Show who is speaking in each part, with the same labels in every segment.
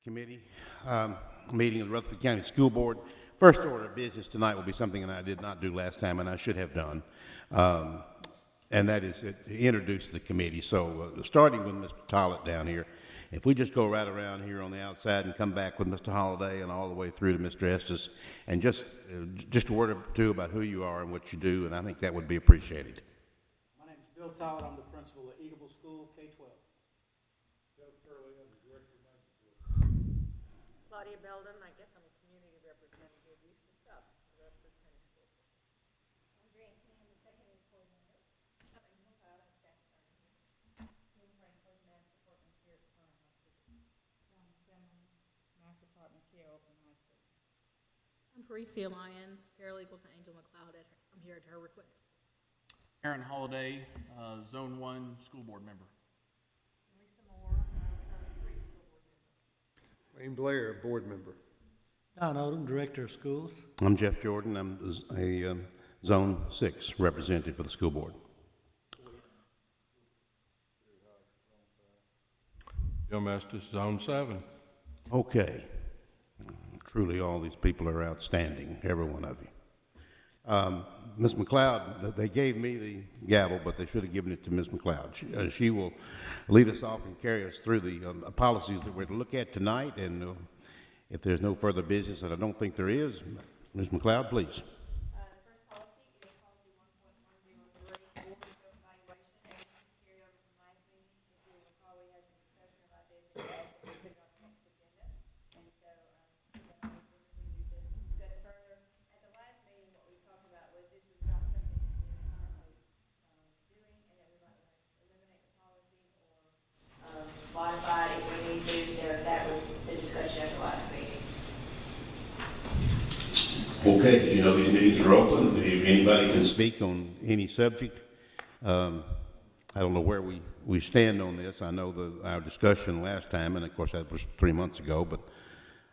Speaker 1: Committee meeting of the Rutherford County School Board. First order of business tonight will be something that I did not do last time and I should have done, and that is to introduce the committee. So starting with Mr. Tollett down here, if we just go right around here on the outside and come back with Mr. Holliday and all the way through to Mr. Estes, and just a word or two about who you are and what you do, and I think that would be appreciated.
Speaker 2: My name is Bill Tollett. I'm the principal at Eagleville School, K-12.
Speaker 3: Claudia Belden, I guess I'm a community representative, used to stop at Rutherford County School.
Speaker 4: I'm Grant King, I'm the secondary coordinator. I'm McLeod, I'm staff attorney here. Kim Franklin, math department chair at Sonnet High School. John Simmons, math department chair, Oakland High School.
Speaker 3: I'm Parisia Lyons, paralegal to Angel McLeod. I'm here at her request.
Speaker 5: Aaron Holliday, Zone 1 School Board member.
Speaker 4: Lisa Moore, Zone 3 school board member.
Speaker 6: Wayne Blair, board member.
Speaker 7: Don Odom, Director of Schools.
Speaker 1: I'm Jeff Jordan. I'm a Zone 6 representative for the school board.
Speaker 8: Jim Estes, Zone 7.
Speaker 1: Okay. Truly, all these people are outstanding, every one of you. Ms. McLeod, they gave me the gavel, but they should have given it to Ms. McLeod. She will lead us off and carry us through the policies that we're to look at tonight, and if there's no further business, and I don't think there is, Ms. McLeod, please.
Speaker 4: The first policy is policy 1.103, board scope evaluation, and this is carried over from last meeting. If you recall, we had some discussion about this, and we asked that we put it on the next agenda. And so, we discuss further. At the last meeting, what we talked about was this was not something that we were currently doing, and that we might want to eliminate the policy or modify it if we need to. So that was the discussion at the last meeting.
Speaker 1: Okay, you know these meetings are open. If anybody can speak on any subject, I don't know where we stand on this. I know our discussion last time, and of course that was 3 months ago, but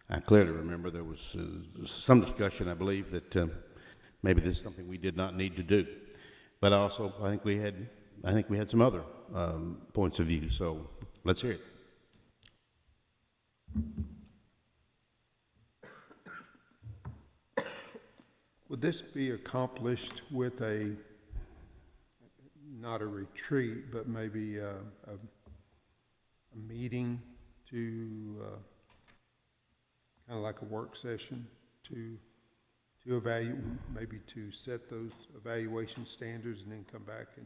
Speaker 1: I clearly remember there was some discussion, I believe, that maybe this is something we did not need to do. But also, I think we had some other points of view. So let's hear it.
Speaker 6: Would this be accomplished with not a retreat, but maybe a meeting to, kind of like a work session to evaluate, maybe to set those evaluation standards and then come back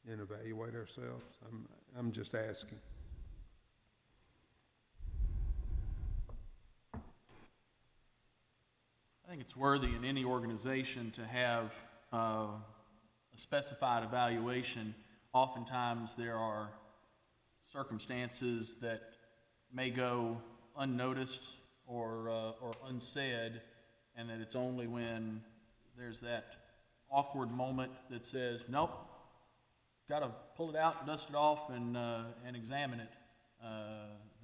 Speaker 6: and evaluate ourselves? I'm just asking.
Speaker 5: I think it's worthy in any organization to have a specified evaluation. Oftentimes there are circumstances that may go unnoticed or unsaid, and that it's only when there's that awkward moment that says, nope, got to pull it out, dust it off, and examine it,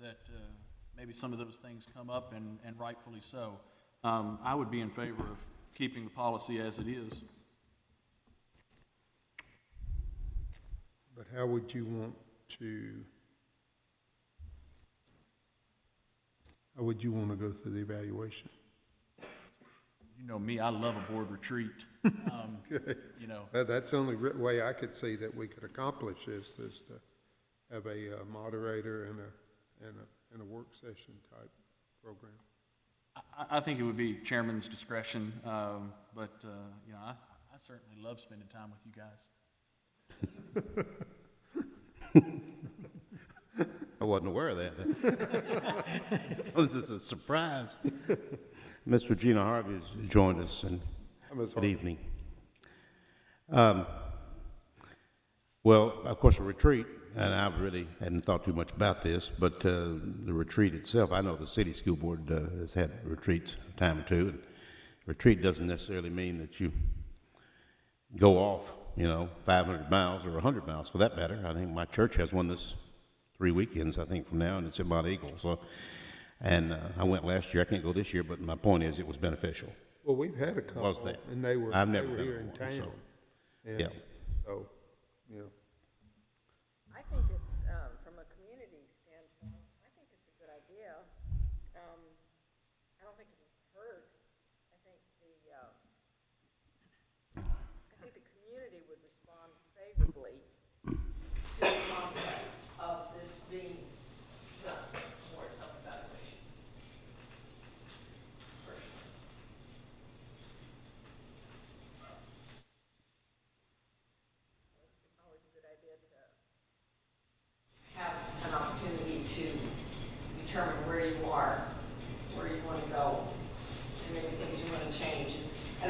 Speaker 5: that maybe some of those things come up, and rightfully so. I would be in favor of keeping the policy as it is.
Speaker 6: But how would you want to go through the evaluation?
Speaker 5: You know me, I love a board retreat.
Speaker 6: Good.
Speaker 5: You know,
Speaker 6: That's the only way I could see that we could accomplish this, is to have a moderator and a work session type program.
Speaker 5: I think it would be chairman's discretion, but you know, I certainly love spending time with you guys.
Speaker 1: I wasn't aware of that. This is a surprise. Ms. Regina Harvey has joined us, and good evening. Well, of course, a retreat, and I really hadn't thought too much about this, but the retreat itself, I know the city school board has had retreats a time or two, and retreat doesn't necessarily mean that you go off, 500 miles or 100 miles for that matter. I think my church has one this 3 weekends, I think, from now, and it's at Mount Eagle. So, and I went last year. I can't go this year, but my point is it was beneficial.
Speaker 6: Well, we've had a couple,
Speaker 1: Was that?
Speaker 6: and they were
Speaker 1: I've never
Speaker 6: here
Speaker 1: been
Speaker 6: in
Speaker 1: on one,
Speaker 6: town.
Speaker 1: so,
Speaker 6: And
Speaker 1: yeah.
Speaker 6: So,
Speaker 3: I think it's, from a community standpoint, I think it's a good idea.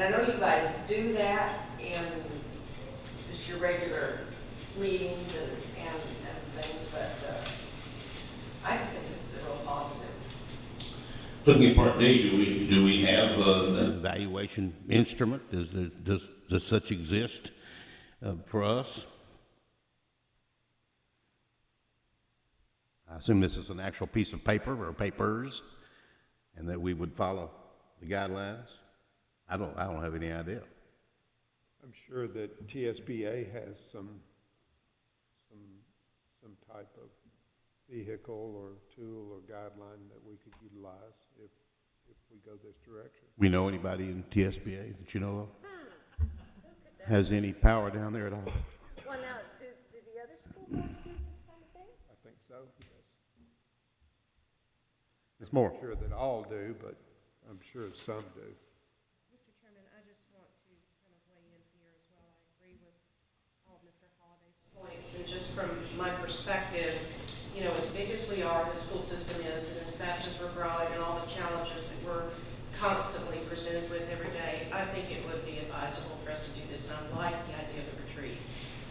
Speaker 3: I know you guys do that in just your regular meetings and things, but, I just think this is a real positive.
Speaker 1: Looking at Part D, do we have an evaluation instrument? Does such exist for us? I assume this is an actual piece of paper or papers, and that we would follow the guidelines. I don't have any idea.
Speaker 6: I'm sure that TSBA has some type of vehicle or tool or guideline that we could utilize if we go this direction.
Speaker 1: We know anybody in TSBA that you know of? Has any power down there at all?
Speaker 3: Well, now, do the other schools do this kind of thing?
Speaker 6: I think so, yes.
Speaker 1: Ms. Moore?
Speaker 6: I'm sure that all do, but I'm sure some do.
Speaker 9: Mr. Chairman, I just want to kind of weigh in here as well. I agree with all of Mr. Holliday's points. And just from my perspective, you know, as big as we are, the school system is, and as fast as we're growing and all the challenges that we're constantly presented with every day, I think it would be advisable for us to do this. And I like the idea of the retreat.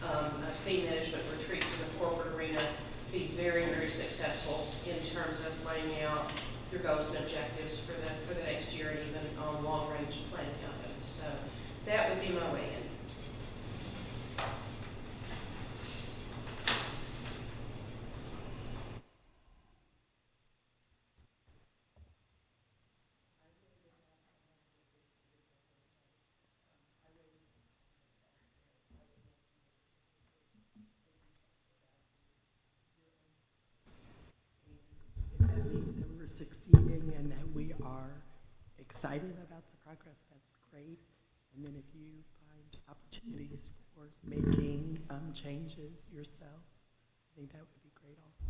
Speaker 9: I've seen management retreats in the corporate arena be very, very successful in terms of laying out your goals and objectives for the next year and even on long-range planning outcomes. So that would be my way in.
Speaker 10: That means that we're succeeding and that we are excited about the progress. That's great. And then if you find opportunities for making changes yourselves, I think that would be great also.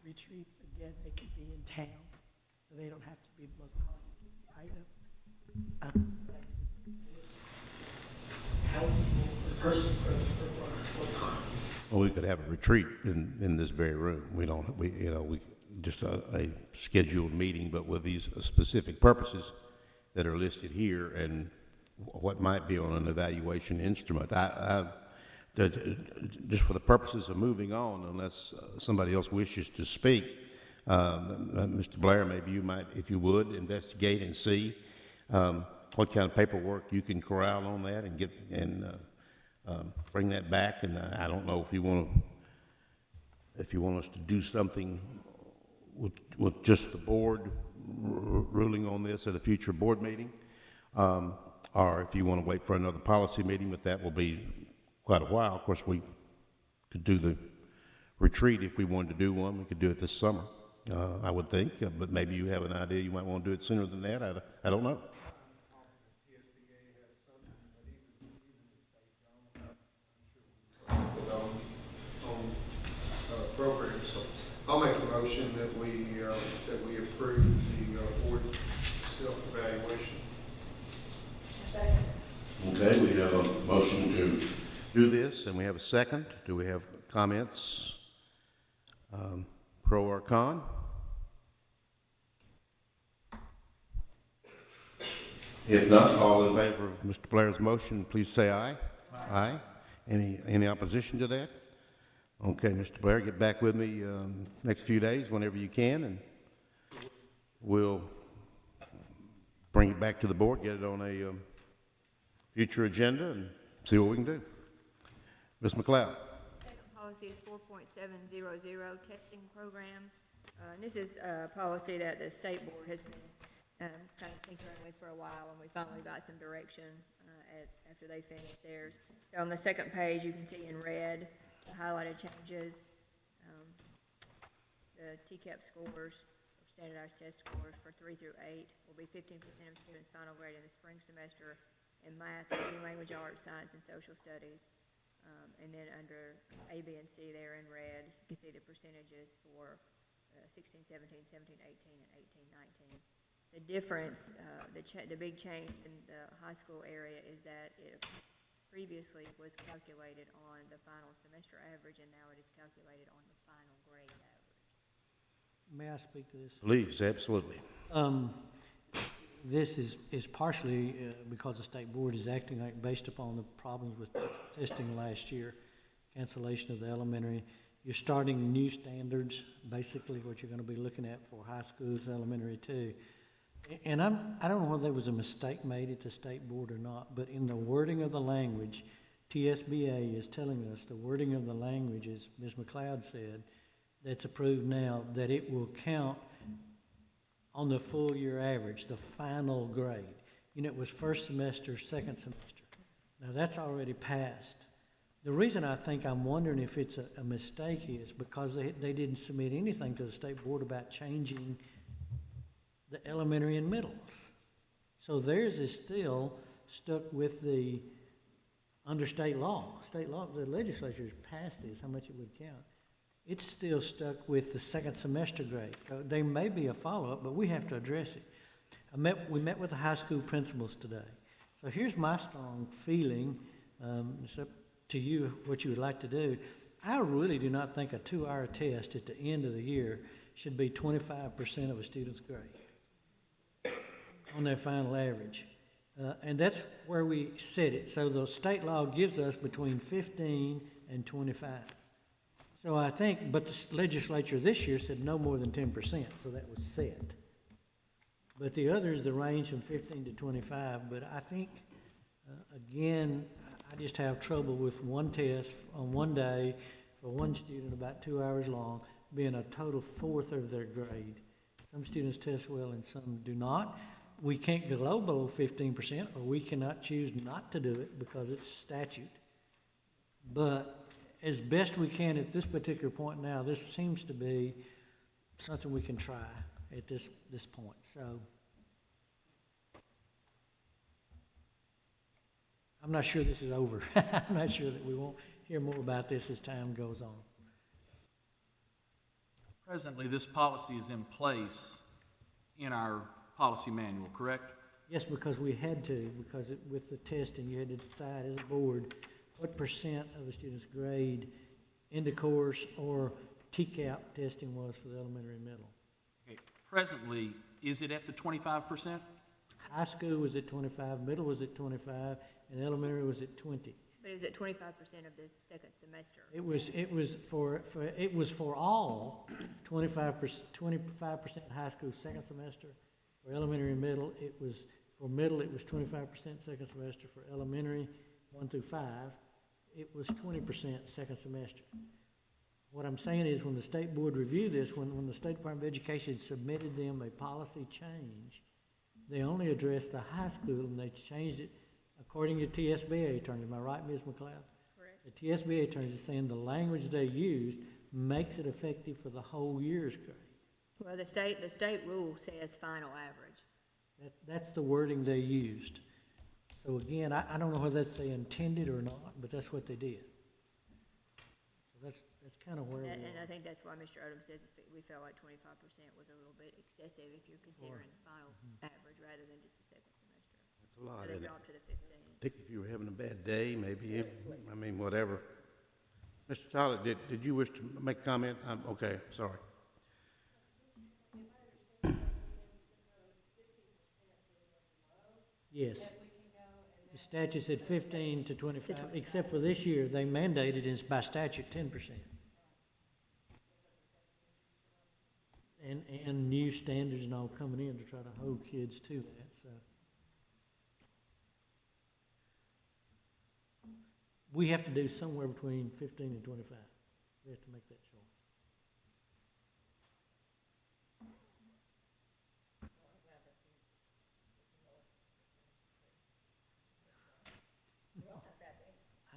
Speaker 10: Retreats, again, they could be in town, so they don't have to be the most costly item. Helpful for person for time.
Speaker 1: Well, we could have a retreat in this very room. We just a scheduled meeting, but with these specific purposes that are listed here and what might be on an evaluation instrument. Just for the purposes of moving on, unless somebody else wishes to speak, Mr. Blair, maybe you might, if you would, investigate and see what kind of paperwork you can corral on that and get bring that back. And I don't know if you want us to do something with just the board ruling on this at a future board meeting, or if you want to wait for another policy meeting, but that will be quite a while. Of course, we could do the retreat if we wanted to do one. We could do it this summer, I would think, but maybe you have an idea you might want to do it sooner than that. I don't know.
Speaker 6: Program, so I'll make a motion that we approve the board self-evaluation.
Speaker 1: Okay, we have a motion to do this, and we have a second. Do we have comments, pro or con? If not, all in favor of Mr. Blair's motion, please say aye. Aye. Any opposition to that? Okay, Mr. Blair, get back with me next few days whenever you can, and we'll bring it back to the board, get it on a future agenda, and see what we can do. Ms. McLeod.
Speaker 4: Second policy is 4.700, testing programs. And this is a policy that the state board has been kind of tinkering with for a while, and we finally got some direction after they finished theirs. So on the second page, you can see in red the highlighted changes. The TCAP scores, or standardized test scores for 3 through 8, will be 15% of students' final grade in the spring semester in math, reading, language arts, science, and social studies. And then under A, B, and C there in red, you can see the percentages for 16, 17, 17, 18, and 18, 19. The difference, the big change in the high school area is that it previously was calculated on the final semester average, and now it is calculated on the final grade average.
Speaker 7: May I speak to this?
Speaker 1: Please, absolutely.
Speaker 7: this is partially because the state board is acting like based upon the problems with testing last year, cancellation of the elementary. You're starting new standards, basically what you're gonna be looking at for high schools, elementary too. And I don't know whether there was a mistake made at the state board or not, but in the wording of the language, TSBA is telling us the wording of the language, as Ms. McLeod said, that's approved now, that it will count on the full year average, the final grade. You know, it was first semester, second semester. Now, that's already passed. The reason I think I'm wondering if it's a mistake is because they didn't submit anything to the state board about changing the elementary and middles. So theirs is still stuck with the, under state law, the legislature has passed this, how much it would count. It's still stuck with the second semester grade. So there may be a follow-up, but we have to address it. We met with the high school principals today. So here's my strong feeling, it's up to you what you would like to do. I really do not think a 2-hour test at the end of the year should be 25% of a student's grade on their final average. And that's where we set it. So the state law gives us between 15 and 25. So I think, but the legislature this year said no more than 10%, so that was set. But the others, the range from 15 to 25, but I think, again, I just have trouble with one test on one day for one student about 2 hours long being a total fourth of their grade. Some students test well and some do not. We can't go below 15%, or we cannot choose not to do it because it's statute. But as best we can at this particular point now, this seems to be something we can try at this point. So I'm not sure this is over. I'm not sure that we won't hear more about this as time goes on.
Speaker 5: Presently, this policy is in place in our policy manual, correct?
Speaker 7: Yes, because we had to, because with the testing, you had to decide as a board what percent of the student's grade in the course or TCAP testing was for the elementary and middle.
Speaker 5: Okay. Presently, is it at the 25%?
Speaker 7: High school was at 25, middle was at 25, and elementary was at 20.
Speaker 4: But it was at 25% of the second semester.
Speaker 7: It was for all 25% high school second semester. For elementary and middle, it was for middle it was 25% second semester. For elementary 1 through 5, it was 20% second semester. What I'm saying is when the state board reviewed this, when the State Department of Education submitted them a policy change, they only addressed the high school and they changed it according to TSBA attorneys. Am I right, Ms. McLeod?
Speaker 4: Correct.
Speaker 7: The TSBA attorneys are saying the language they used makes it effective for the whole year's grade.
Speaker 4: Well, the state rule says final average.
Speaker 7: That's the wording they used. So again, I don't know whether that's they intended or not, but that's what they did. So that's kind of where we
Speaker 4: And I
Speaker 7: are.
Speaker 4: think that's why Mr. Odom says we felt like 25% was a little bit excessive if you're considering the final average rather than just a second semester.
Speaker 1: That's a lot,
Speaker 4: So they
Speaker 1: isn't it?
Speaker 4: dropped to the 15.
Speaker 1: Particularly if you were having a bad day, maybe, I mean, whatever. Mr. Tyler, did you wish to make a comment? Okay, sorry.
Speaker 7: Yes. The statute said 15 to 25, except for this year, they mandated it's by statute 10%. And new standards and all coming in to try to hold kids to that, so. We have to do somewhere between 15 and 25. We have to make that choice.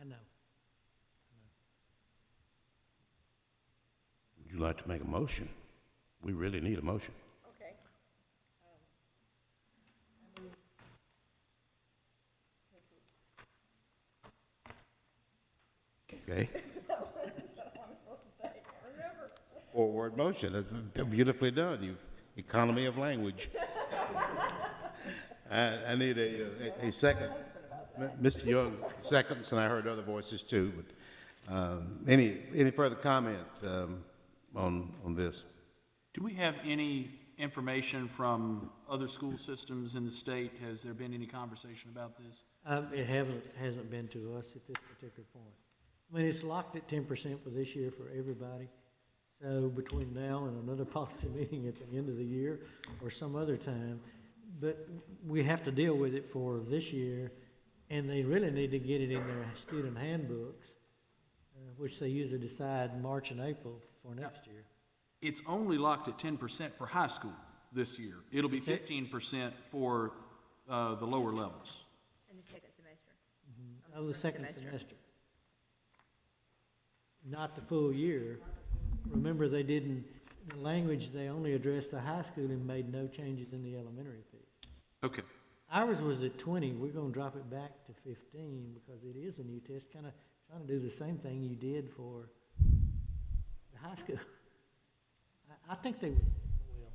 Speaker 7: I know.
Speaker 1: Would you like to make a motion? We really need a motion.
Speaker 3: Okay.
Speaker 1: Okay? Forward motion, that's beautifully done, you economy of language. I need a second. Mr. Young seconds, and I heard other voices too, but any further comment on this?
Speaker 5: Do we have any information from other school systems in the state? Has there been any conversation about this?
Speaker 7: It hasn't been to us at this particular point. I mean, it's locked at 10% for this year for everybody. So between now and another policy meeting at the end of the year or some other time, but we have to deal with it for this year, and they really need to get it in their student handbooks, which they usually decide March and April for next year.
Speaker 5: It's only locked at 10% for high school this year. It'll be 15% for the lower levels.
Speaker 4: In the second semester.
Speaker 7: Of the second semester. Not the full year. Remember, they didn't, the language, they only addressed the high school and made no changes in the elementary piece.
Speaker 5: Okay.
Speaker 7: Ours was at 20, we're gonna drop it back to 15 because it is a new test, kinda trying to do the same thing you did for the high school. I think they, well,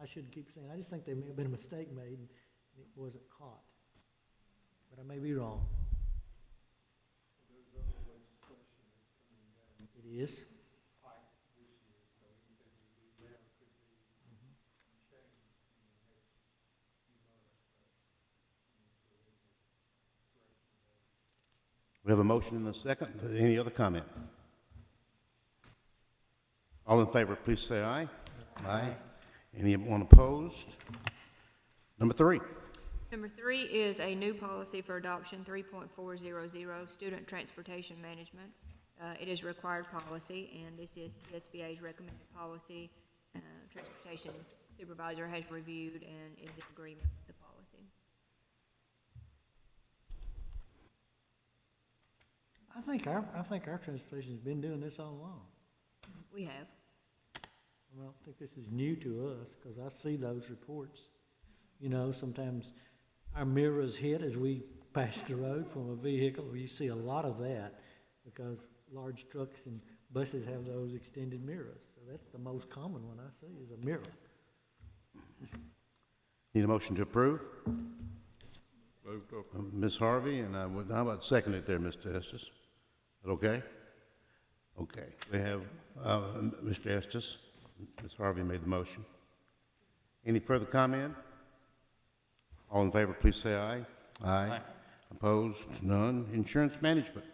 Speaker 7: I shouldn't keep saying, I just think there may have been a mistake made and it wasn't caught. But I may be wrong. It is.
Speaker 1: We have a motion and a second. Any other comment? All in favor, please say aye. Aye. Anyone opposed? Number 3.
Speaker 4: Number 3 is a new policy for adoption, 3.400, student transportation management. It is required policy, and this is the SBA's recommended policy. Transportation supervisor has reviewed and is in agreement with the policy.
Speaker 7: I think our transportation's been doing this all along.
Speaker 4: We have.
Speaker 7: I don't think this is new to us, because I see those reports. You know, sometimes our mirrors hit as we pass the road from a vehicle. You see a lot of that, because large trucks and buses have those extended mirrors. So that's the most common one I see, is a mirror.
Speaker 1: Need a motion to approve?
Speaker 8: Move to approve.
Speaker 1: Ms. Harvey, and how about second it there, Mr. Estes? Is that okay? Okay. We have Mr. Estes. Ms. Harvey made the motion. Any further comment? All in favor, please say aye. Aye. Opposed? None. Insurance management.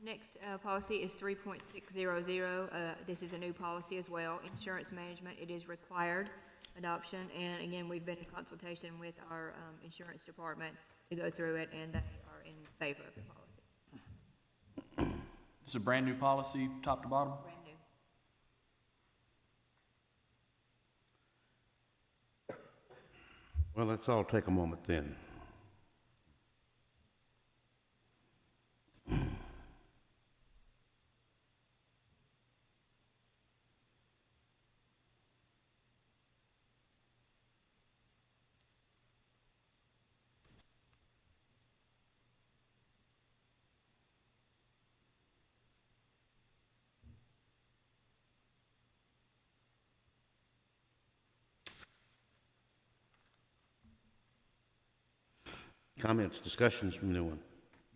Speaker 4: Next policy is 3.600. This is a new policy as well. Insurance management, it is required adoption. And again, we've been in consultation with our insurance department to go through it, and they are in favor of the policy.
Speaker 5: It's a brand-new policy, top to bottom?
Speaker 4: Brand new.
Speaker 1: Well, let's all take a moment then. Comments, discussions from anyone?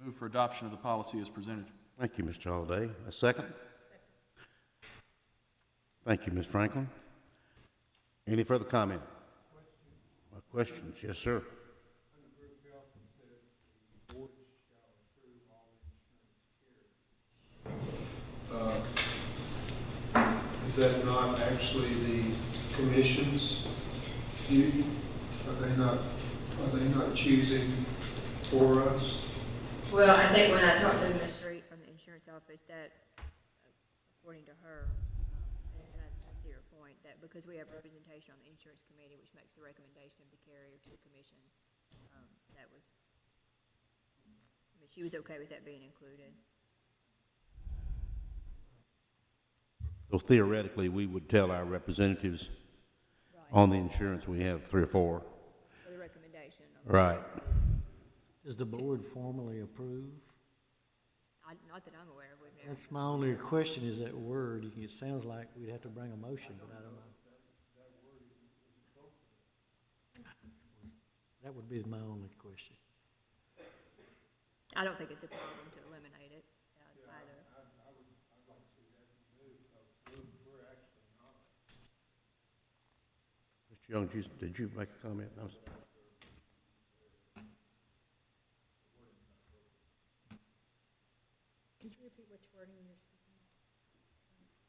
Speaker 5: Move for adoption of the policy as presented.
Speaker 1: Thank you, Mr. Holliday. A second? Thank you, Ms. Franklin. Any further comment? Questions? Yes, sir.
Speaker 6: Is that not actually the commission's duty? Are they not choosing for us?
Speaker 4: Well, I think when I talked to Ms. Street from the insurance office, that, according to her, and I see her point, that because we have representation on the insurance committee, which makes the recommendation of the carrier to the commission, that was, I mean, she was okay with that being included.
Speaker 1: So theoretically, we would tell our representatives on the insurance, we have 3 or 4.
Speaker 4: For the recommendation.
Speaker 1: Right.
Speaker 7: Does the board formally approve?
Speaker 4: Not that I'm aware of, we've never.
Speaker 7: That's my only question, is that word. It sounds like we'd have to bring a motion, but I don't know. That would be my only question.
Speaker 4: I don't think it's a problem to eliminate it either.
Speaker 1: Ms. Young, did you make a comment?
Speaker 4: Could you repeat which wording you're speaking?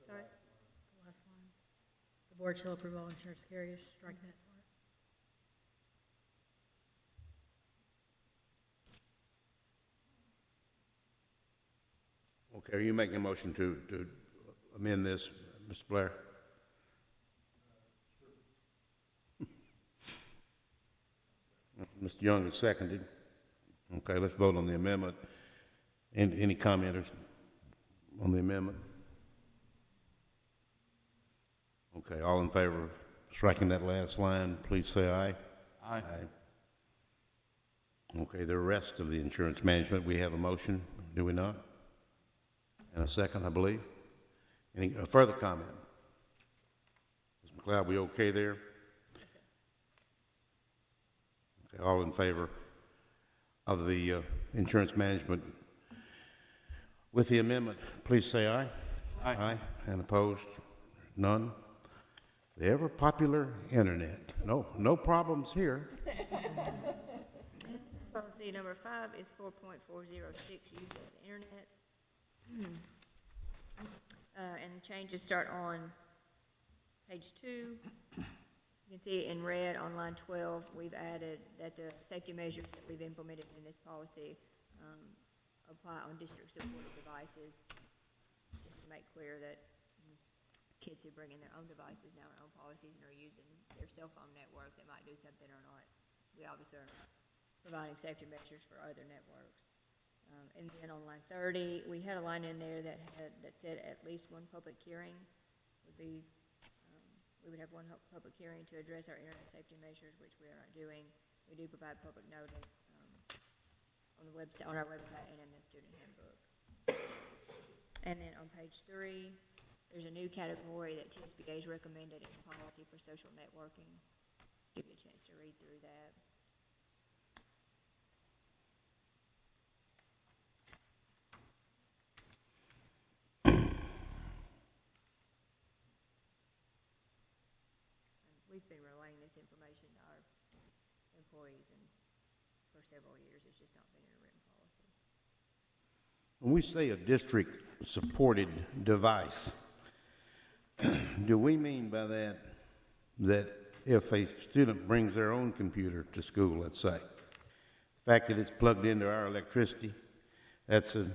Speaker 4: Sorry? The last line. The board shall approve all insurance carriers, strike that part.
Speaker 1: Okay, are you making a motion to amend this, Mr. Blair? Mr. Young is seconded. Okay, let's vote on the amendment. Any commenters on the amendment? Okay, all in favor of striking that last line, please say aye.
Speaker 5: Aye.
Speaker 1: Okay, the rest of the insurance management, we have a motion, do we not? And a second, I believe. Any further comment? Ms. McLeod, we okay there? Okay, all in favor of the insurance management with the amendment, please say aye.
Speaker 5: Aye.
Speaker 1: And opposed? None? The ever-popular internet. No problems here.
Speaker 4: Policy number 5 is 4.406, use of the internet. And changes start on page 2. You can see in red on line 12, we've added that the safety measures that we've implemented in this policy apply on district-supported devices, just to make clear that kids who bring in their own devices now, our own policies, and are using their cell phone network, they might do something or not. We obviously are not providing safety measures for other networks. And then on line 30, we had a line in there that said at least one public hearing would be, we would have one public hearing to address our internet safety measures, which we are not doing. We do provide public notice on the website, on our website, and in the student handbook. And then on page 3, there's a new category that TSBA has recommended in policy for social networking. Give you a chance to read through that. We've been relaying this information to our employees and for several years. It's just not been in a written policy.
Speaker 1: When we say a district-supported device, do we mean by that if a student brings their own computer to school, let's say, the fact that it's plugged into our electricity, that's a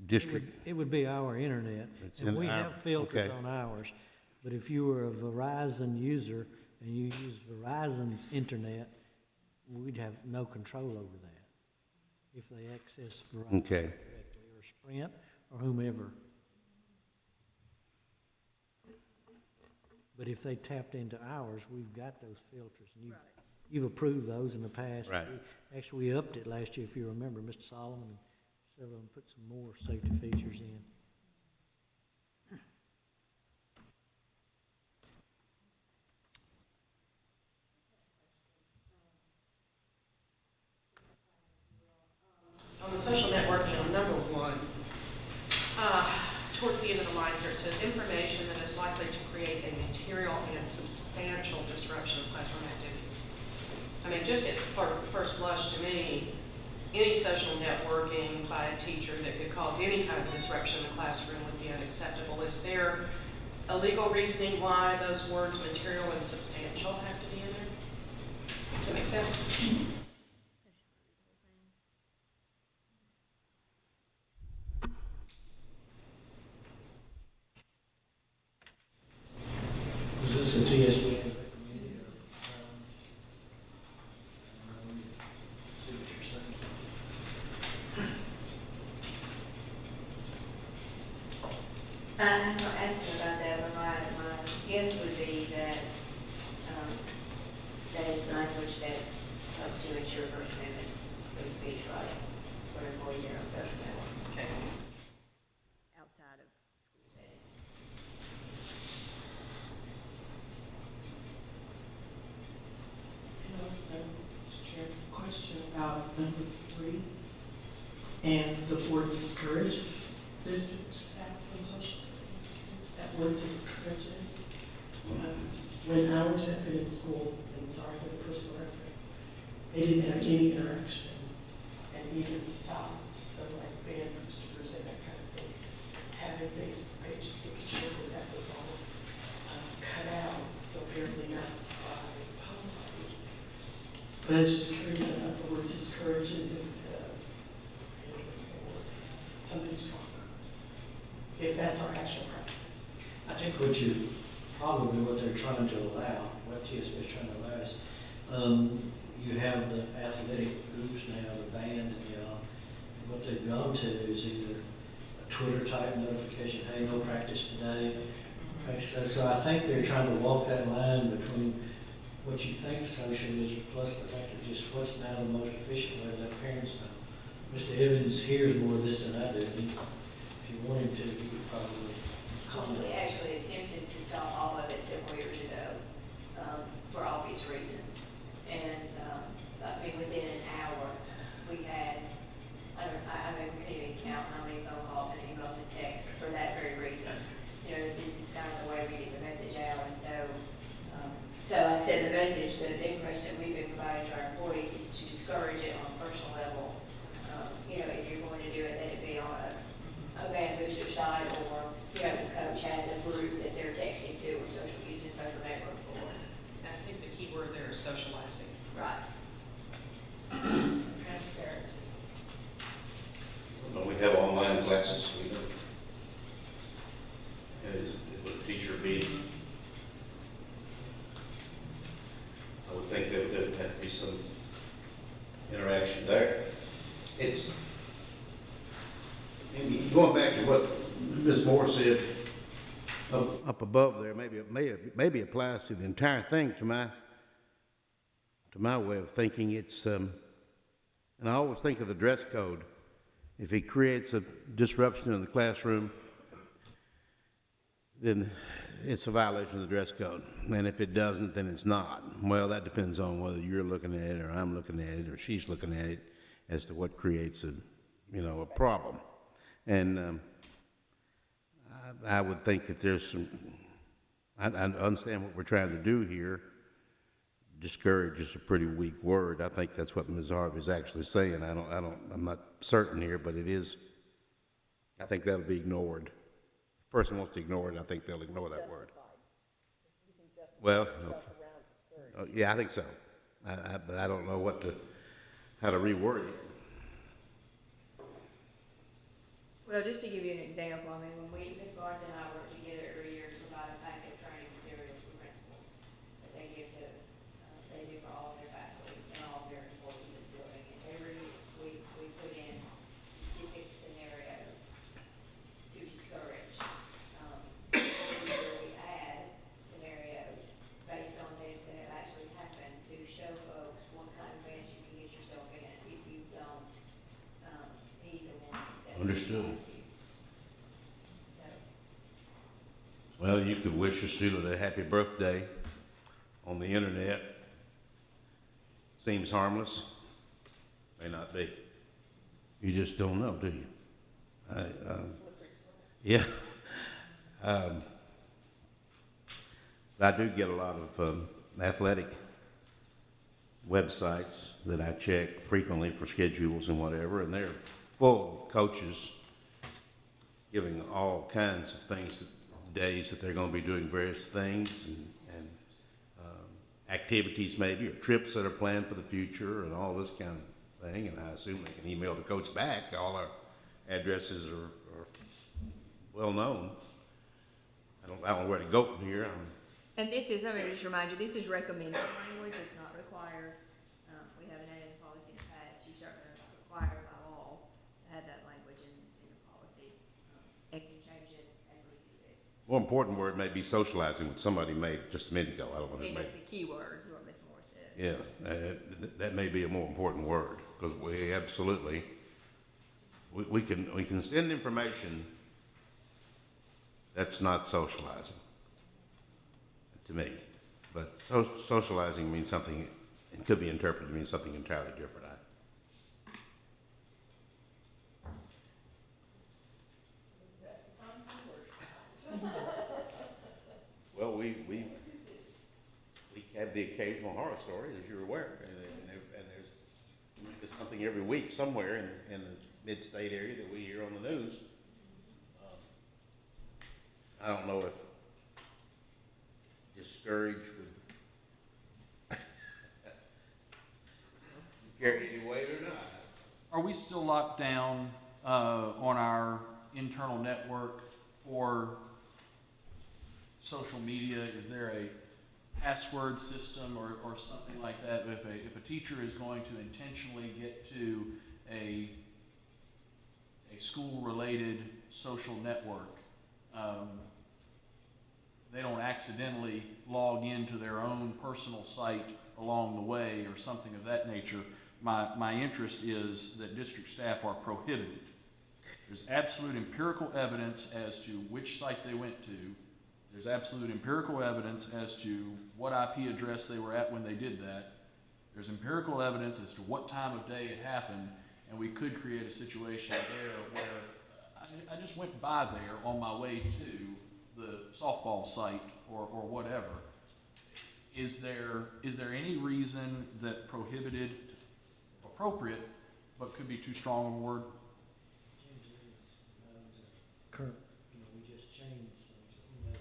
Speaker 1: district?
Speaker 7: It would be our internet,
Speaker 1: It's
Speaker 7: and
Speaker 1: in
Speaker 7: we
Speaker 1: our-
Speaker 7: have filters
Speaker 1: okay.
Speaker 7: on ours. But if you were a Verizon user and you use Verizon's internet, we'd have no control over that if they access Verizon
Speaker 1: Okay.
Speaker 7: directly, or Sprint, or whomever. But if they tapped into ours, we've got those filters, and you've approved those in the past.
Speaker 1: Right.
Speaker 7: Actually, we upped it last year, if you remember, Mr. Solomon, and several of them put some more safety features in.
Speaker 9: On the social networking, on number 1, towards the end of the line here, it says information that is likely to create a material and substantial disruption of classroom activity. I mean, just at first blush to me, any social networking by a teacher that could cause any kind of disruption in the classroom would be unacceptable. Is there a legal reasoning why those words material and substantial have to be in there? Does that make sense?
Speaker 2: Was this a TSBA recommended? See what you're saying?
Speaker 4: I'm not asking about that, but my guess would be that, that is language that helps to ensure First Amendment free speech rights for employees in our social network
Speaker 9: Okay.
Speaker 4: outside of school setting.
Speaker 10: And also, Mr. Chair, question about number 3. And the board discourages district staff from social institutes. That word discourages. when ours had been in school, and sorry for the personal reference, they didn't have any interaction and even stopped. So like band boosters and that kind of thing, having Facebook pages, making sure that that was all cut out. So apparently not by policy. But it's just curious enough, the word discourages instead of prohibits or something stronger. If that's our actual practice.
Speaker 7: I think probably what they're trying to allow, what TSB is trying to allow is, you have the athletic groups now, the band, and what they've gone to is either a Twitter type notification, hey, no practice today. So I think they're trying to walk that line between what you think social is plus the fact of just what's now the most efficient way to let parents know. Mr. Evans hears more of this than I do. If you wanted to, he could probably comment.
Speaker 4: We actually attempted to stop all of it several years ago, for obvious reasons. And, I mean, within an hour, we had, I mean, we couldn't even count how many phone calls and emails and texts for that very reason. You know, this is kind of the way we get the message out, and so, like I said, the message, the information that we've been providing to our employees is to discourage it on a personal level. You know, if you're going to do it, let it be on a band booster side, or, you know, the coach has a group that they're texting to, or using social network for.
Speaker 9: I think the key word there is socializing.
Speaker 4: Right. Transparency.
Speaker 1: Don't we have online classes? We do. Would a teacher be, I would think there would have to be some interaction there. It's, and going back to what Ms. Moore said up above there, maybe applies to the entire thing to my way of thinking. It's, and I always think of the dress code. If it creates a disruption in the classroom, then it's a violation of the dress code. And if it doesn't, then it's not. Well, that depends on whether you're looking at it or I'm looking at it or she's looking at it as to what creates a problem. And I would think that there's some, I understand what we're trying to do here. Discourage is a pretty weak word. I think that's what Ms. Harvey is actually saying. I'm not certain here, but it is, I think that'll be ignored. If a person wants to ignore it, I think they'll ignore that word. Well, okay. Yeah, I think so. But I don't know how to reword it.
Speaker 4: Well, just to give you an example, I mean, when Ms. Barnes and I work together every year to provide a packet of training materials for principals that they give to, they do for all of their faculty and all of their employees in the building. And every week, we put in specific scenarios to discourage. Every year we add scenarios based on things that have actually happened to show folks what kind of mess you can get yourself in if you don't heed the warnings that we
Speaker 1: Understood.
Speaker 4: give you.
Speaker 1: Well, you could wish a student a happy birthday on the internet. Seems harmless. May not be. You just don't know, do you? Yeah. I do get a lot of athletic websites that I check frequently for schedules and whatever, and they're full of coaches giving all kinds of things, days that they're going to be doing various things and activities maybe, or trips that are planned for the future and all this kind of thing. And I assume they can email the coach back. All our addresses are well known. I don't know where to go from here.
Speaker 4: And this is, let me just remind you, this is recommended language, it's not required. We haven't had any policy in the past, you certainly are not required by law to have that language in the policy. They can change it as we see fit.
Speaker 1: More important word may be socializing, which somebody made just a minute ago. I don't know.
Speaker 4: I think that's the key word, what Ms. Moore said.
Speaker 1: Yeah, that may be a more important word, because we absolutely, we can send information that's not socializing, to me. But socializing means something, it could be interpreted to mean something entirely different. Well, have the occasional horror story, as you're aware, and there's something every week somewhere in the mid-state area that we hear on the news. I don't know if discouraged would carry any weight or not.
Speaker 5: Are we still locked down on our internal network for social media? Is there a password system or something like that? If a teacher is going to intentionally get to a school-related social network, they don't accidentally log into their own personal site along the way or something of that nature. My interest is that district staff are prohibited. There's absolute empirical evidence as to which site they went to. There's absolute empirical evidence as to what IP address they were at when they did that. There's empirical evidence as to what time of day it happened, and we could create a situation there where I just went by there on my way to the softball site or whatever. Is there any reason that prohibited, appropriate, but could be too strong of a word?
Speaker 7: Current, we just changed, so who knows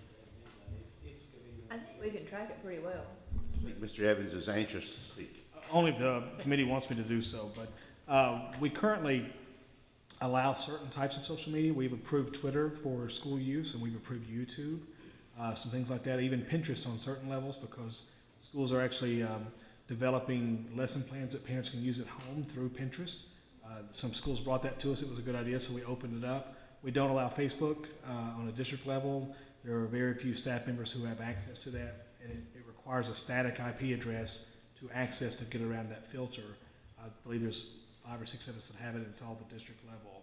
Speaker 7: if it's gonna be.
Speaker 4: I think we can track it pretty well.
Speaker 1: I think Mr. Evans is anxious to speak.
Speaker 2: Only if the committee wants me to do so, but we currently allow certain types of social media. We've approved Twitter for school use, and we've approved YouTube, some things like that, even Pinterest on certain levels, because schools are actually developing lesson plans that parents can use at home through Pinterest. Some schools brought that to us. It was a good idea, so we opened it up. We don't allow Facebook on a district level. There are very few staff members who have access to that, and it requires a static IP address to access to get around that filter. I believe there's 5 or 6 of us that have it, and it's all the district level.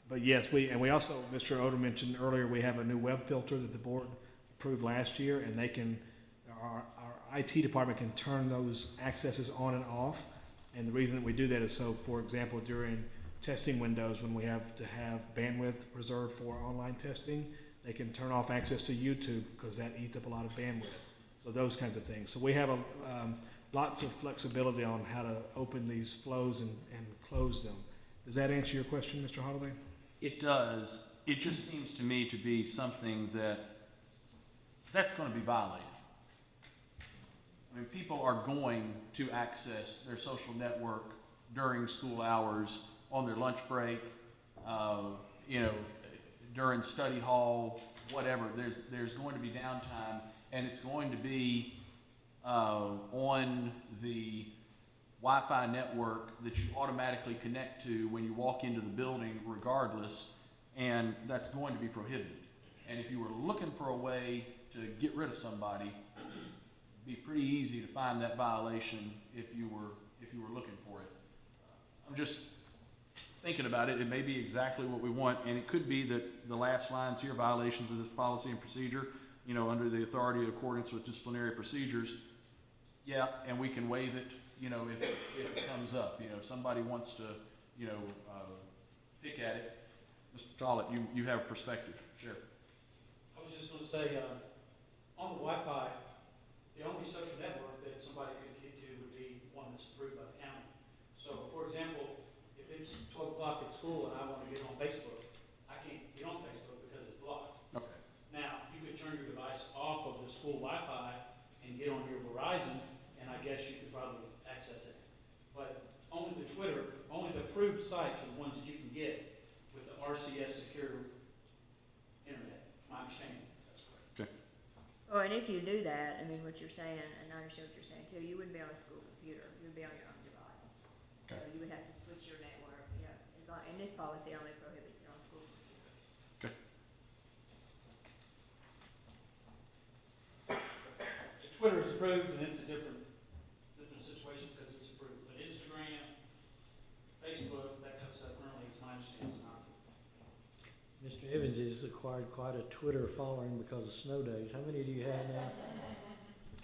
Speaker 2: But yes, we also, Mr. Odom mentioned earlier, we have a new web filter that the board approved last year, and our IT department can turn those accesses on and off. And the reason that we do that is so, for example, during testing windows, when we have to have bandwidth preserved for online testing, they can turn off access to YouTube because that eats up a lot of bandwidth. So those kinds of things. So we have lots of flexibility on how to open these flows and close them. Does that answer your question, Mr. Holloway?
Speaker 5: It does. It just seems to me to be something that's going to be violated. I mean, people are going to access their social network during school hours, on their lunch break, during study hall, whatever. There's going to be downtime, and it's going to be on the Wi-Fi network that you automatically connect to when you walk into the building regardless, and that's going to be prohibited. And if you were looking for a way to get rid of somebody, it'd be pretty easy to find that violation if you were looking for it. I'm just thinking about it. It may be exactly what we want, and it could be that the last lines here, violations of this policy and procedure, under the authority in accordance with disciplinary procedures, yeah, and we can waive it, if it comes up. If somebody wants to, pick at it. Mr. Tollett, you have a perspective. Sure.
Speaker 2: I was just gonna say, on the Wi-Fi, the only social network that somebody could get to would be one that's approved by the county. So, for example, if it's 12 o'clock at school and I want to get on Facebook, I can't get on Facebook because it's blocked.
Speaker 5: Okay.
Speaker 2: Now, you could turn your device off of the school Wi-Fi and get on your Verizon, and I guess you could probably access it. But only the approved sites are the ones that you can get with the RCS secure internet, my understanding. That's correct.
Speaker 5: Okay.
Speaker 4: Oh, and if you do that, what you're saying, and I understand what you're saying too, you wouldn't be on a school computer, you would be on your own device. So
Speaker 5: Okay.
Speaker 4: you would have to switch your network, and this policy only prohibits it on school computers.
Speaker 5: Okay.
Speaker 2: Twitter is approved, and it's a different situation because it's approved. But Instagram, Facebook, that kind of stuff currently, it's my understanding, is not.
Speaker 7: Mr. Evans has acquired quite a Twitter following because of snow days. How many do you have now?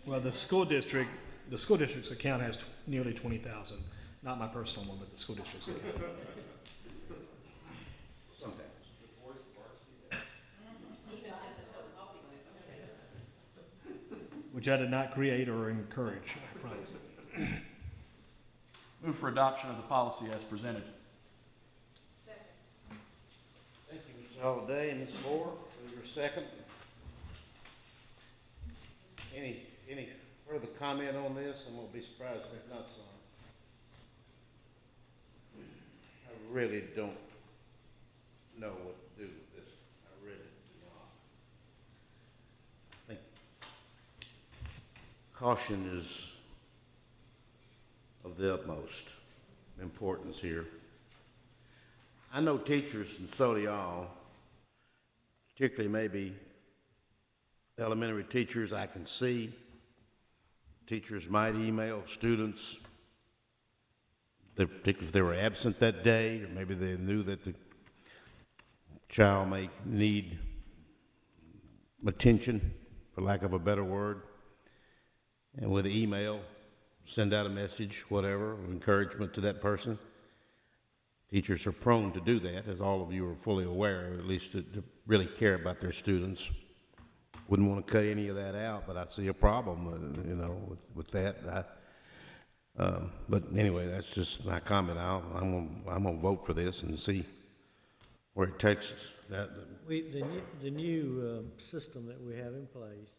Speaker 2: Well, the school district's account has nearly 20,000. Not my personal one, but the school district's account.
Speaker 1: Sometimes.
Speaker 2: which I did not create or encourage, I promise.
Speaker 5: Move for adoption of the policy as presented.
Speaker 1: Thank you, Mr. Holliday and Ms. Moore, for your second. Any further comment on this? I'm gonna be surprised if there's not some. I really don't know what to do with this. I really do not. I think caution is of the utmost importance here. I know teachers, and so do y'all, particularly maybe elementary teachers, I can see teachers might email students, particularly if they were absent that day, or maybe they knew that the child may need attention, for lack of a better word, and with the email, send out a message, whatever, of encouragement to that person. Teachers are prone to do that, as all of you are fully aware, or at least to really care about their students. Wouldn't want to cut any of that out, but I see a problem, with that. But anyway, that's just my comment. I'm gonna vote for this and see where it takes us.
Speaker 7: The new system that we have in place,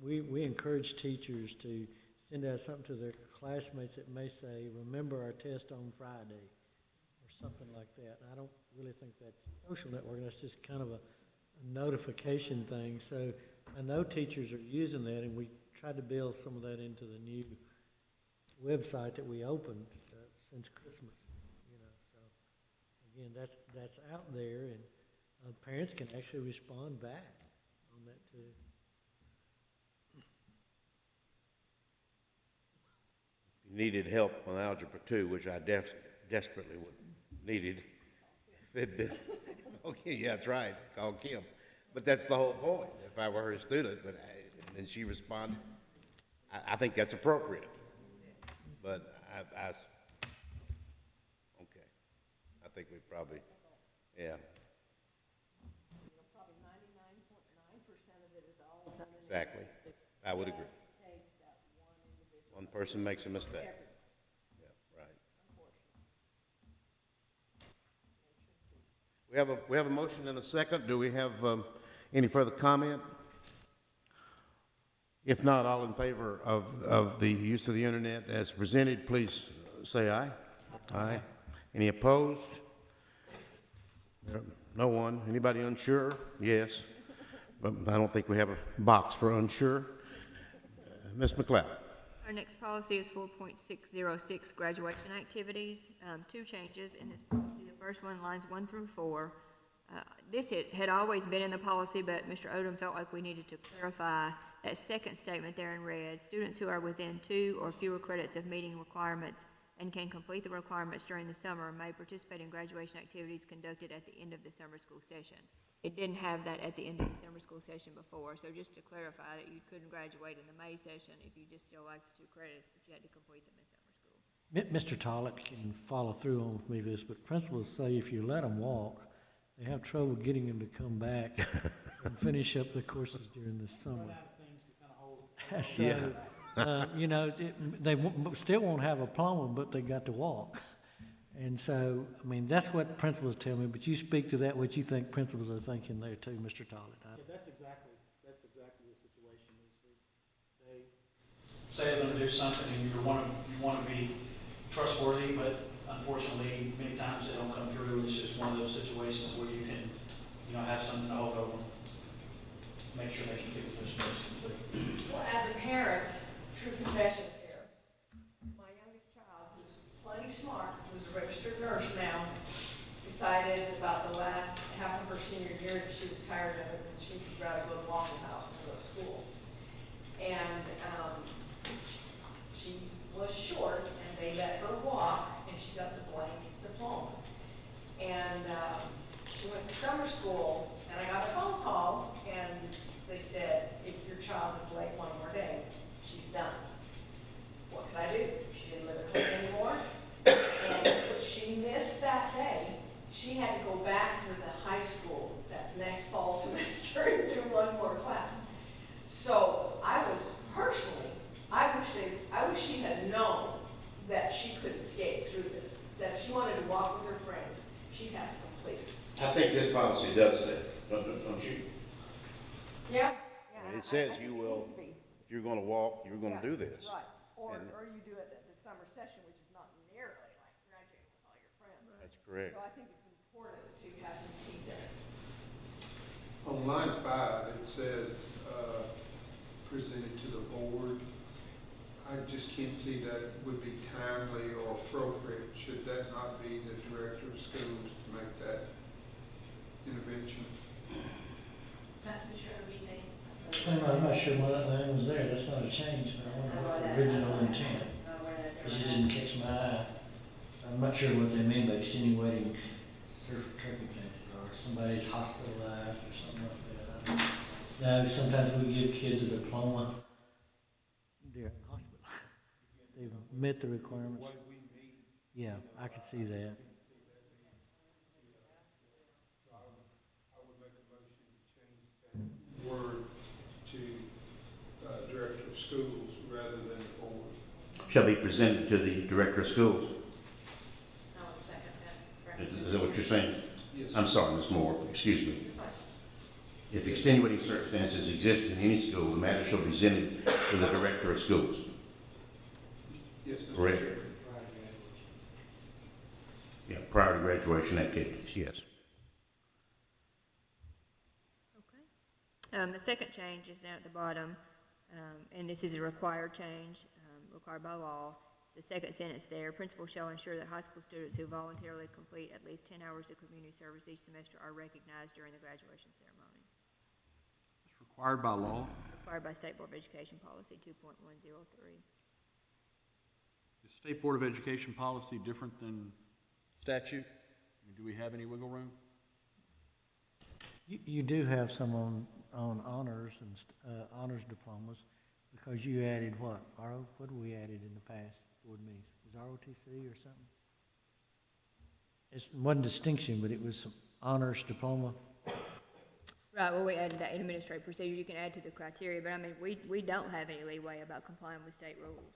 Speaker 7: we encourage teachers to send out something to their classmates that may say, remember our test on Friday, or something like that. I don't really think that's social networking, that's just kind of a notification thing. So I know teachers are using that, and we tried to build some of that into the new website that we opened since Christmas, so again, that's out there, and parents can actually respond back on that too.
Speaker 1: If you needed help on Algebra 2, which I desperately needed, if it'd been, okay, yeah, that's right, call Kim. But that's the whole point, if I were her student, and she responded, I think that's appropriate. But okay, I think we probably, yeah.
Speaker 3: Probably 99.9% of it is all done in.
Speaker 1: Exactly. I would agree. One person makes a mistake. Yeah, right. We have a motion and a second. Do we have any further comment? If not, all in favor of the use of the internet as presented, please say aye. Aye. Any opposed? No one. Anybody unsure? Yes. But I don't think we have a box for unsure. Ms. McLeod.
Speaker 4: Our next policy is 4.606, graduation activities. Two changes in this policy. The first one, lines 1 through 4. This had always been in the policy, but Mr. Odom felt like we needed to clarify that second statement there in red. Students who are within 2 or fewer credits of meeting requirements and can complete the requirements during the summer may participate in graduation activities conducted at the end of the summer school session. It didn't have that at the end of the summer school session before, so just to clarify that you couldn't graduate in the May session if you just still liked the 2 credits, but you had to complete them in summer school.
Speaker 7: Mr. Tollett can follow through on me this, but principals say if you let them walk, they have trouble getting them to come back and finish up the courses during the summer. So, they still won't have a diploma, but they got to walk. And so, I mean, that's what principals tell me, but you speak to that, what you think principals are thinking there too, Mr. Tollett.
Speaker 2: Yeah, that's exactly the situation. They say they're gonna do something, and you want to be trustworthy, but unfortunately, many times they don't come through. It's just one of those situations where you can, have something to hold over them, make sure they can get what they're supposed to do.
Speaker 3: Well, as a parent, true confessions here. My youngest child, who's plenty smart, who's a registered nurse now, decided about the last half of her senior year that she was tired of it and she'd rather go to Waffle House than go to school. And she was short, and they let her walk, and she got the blank diploma. And she went to summer school, and I got a phone call, and they said, if your child is late one more day, she's done. What could I do? She didn't live at home anymore. And if she missed that day, she had to go back to the high school that next fall semester and do one more class. So I was Yeah.
Speaker 1: It says you will, if you're gonna walk, you're gonna do this.
Speaker 3: Right, or
Speaker 1: And-
Speaker 3: you do it at the summer session, which is not nearly like graduating with all your friends.
Speaker 1: That's correct.
Speaker 3: So I think it's important to have some teeth in it.
Speaker 6: On line 5, it says, presented to the board. I just can't see that would be timely or appropriate. Should that not be the director of schools to make that intervention?
Speaker 7: I'm not sure why that line was there, that's not a change, but I wonder what the original intent, because you didn't catch my eye. I'm not sure what they mean by extenuating circumstances, or somebody's hospitalized or something like that. No, sometimes we give kids a diploma, they're in hospital. They've met the requirements. Yeah, I could see that.
Speaker 6: I would make a motion to change that word to director of schools rather than the board.
Speaker 1: Shall be presented to the director of schools.
Speaker 3: I would second that.
Speaker 1: Is that what you're saying?
Speaker 6: Yes.
Speaker 1: I'm sorry, Ms. Moore, excuse me. If extenuating circumstances exist in any school, the matter shall be presented to the director of schools.
Speaker 6: Yes, Mr.
Speaker 1: Correct.
Speaker 6: Chairman.
Speaker 1: Yeah, prior to graduation activities, yes.
Speaker 4: Okay. The second change is down at the bottom, and this is a required change, required by law. It's the second sentence there. Principal shall ensure that high school students who voluntarily complete at least 10 hours of community service each semester are recognized during the graduation ceremony.
Speaker 5: It's required by law.
Speaker 4: Required by State Board of Education Policy 2.103.
Speaker 5: Is State Board of Education policy different than statute? I mean, do we have any wiggle room?
Speaker 7: You do have some on honors and honors diplomas, because you added what? What we added in the past board meetings? Was ROTC or something? It wasn't distinction, but it was some honors diploma.
Speaker 4: Right, well, we added that in administrative procedure. You can add to the criteria, but I mean, we don't have any leeway about complying with state rules.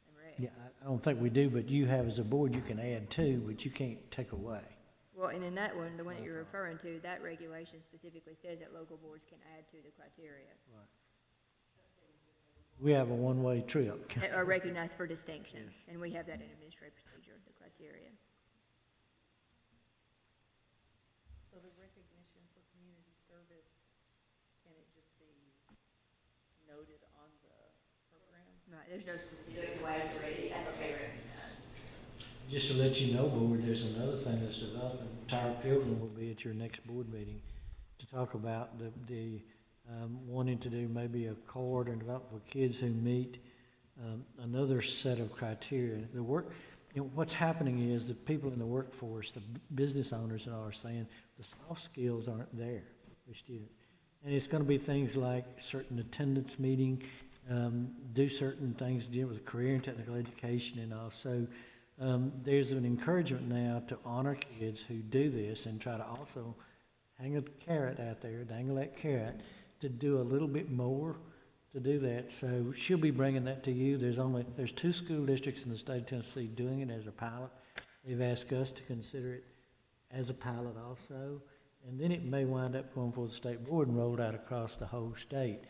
Speaker 4: And regs.
Speaker 7: Yeah, I don't think we do, but you have as a board, you can add to, but you can't take away.
Speaker 4: Well, and in that one, the one that you're referring to, that regulation specifically says that local boards can add to the criteria.
Speaker 7: We have a one-way trip.
Speaker 4: That are recognized for distinction, and we have that in administrative procedure, the criteria.
Speaker 9: So the recognition for community service, can it just be noted on the program?
Speaker 4: Right, there's no specific way to recognize.
Speaker 7: Just to let you know, board, there's another thing that's developing. Tyra Pilgrim will be at your next board meeting to talk about the wanting to do maybe a card and develop for kids who meet another set of criteria. The work, what's happening is the people in the workforce, the business owners and all are saying the soft skills aren't there for students. And it's going to be things like certain attendance meeting, do certain things dealing with career and technical education, and also there's an encouragement now to honor kids who do this and try to also hang a carrot out there, dangle that carrot, to do a little bit more to do that. So she'll be bringing that to you. There's 2 school districts in the state of Tennessee doing it as a pilot. They've asked us to consider it as a pilot also, and then it may wind up going for the state board and rolled out across the whole state.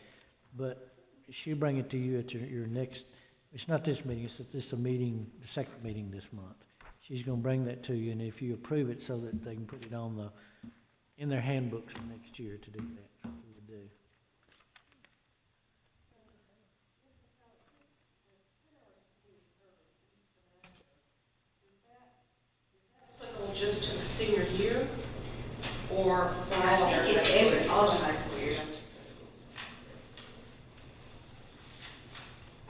Speaker 7: But she'll bring it to you at your next. It's not this meeting, it's a meeting, the second meeting this month. She's gonna bring that to you, and if you approve it so that they can put it on in their handbooks for next year to do that, that's what we would do.
Speaker 9: Applicable just to the senior year, or for all
Speaker 3: I
Speaker 9: of
Speaker 3: think
Speaker 9: their
Speaker 3: it's every, all the high school years.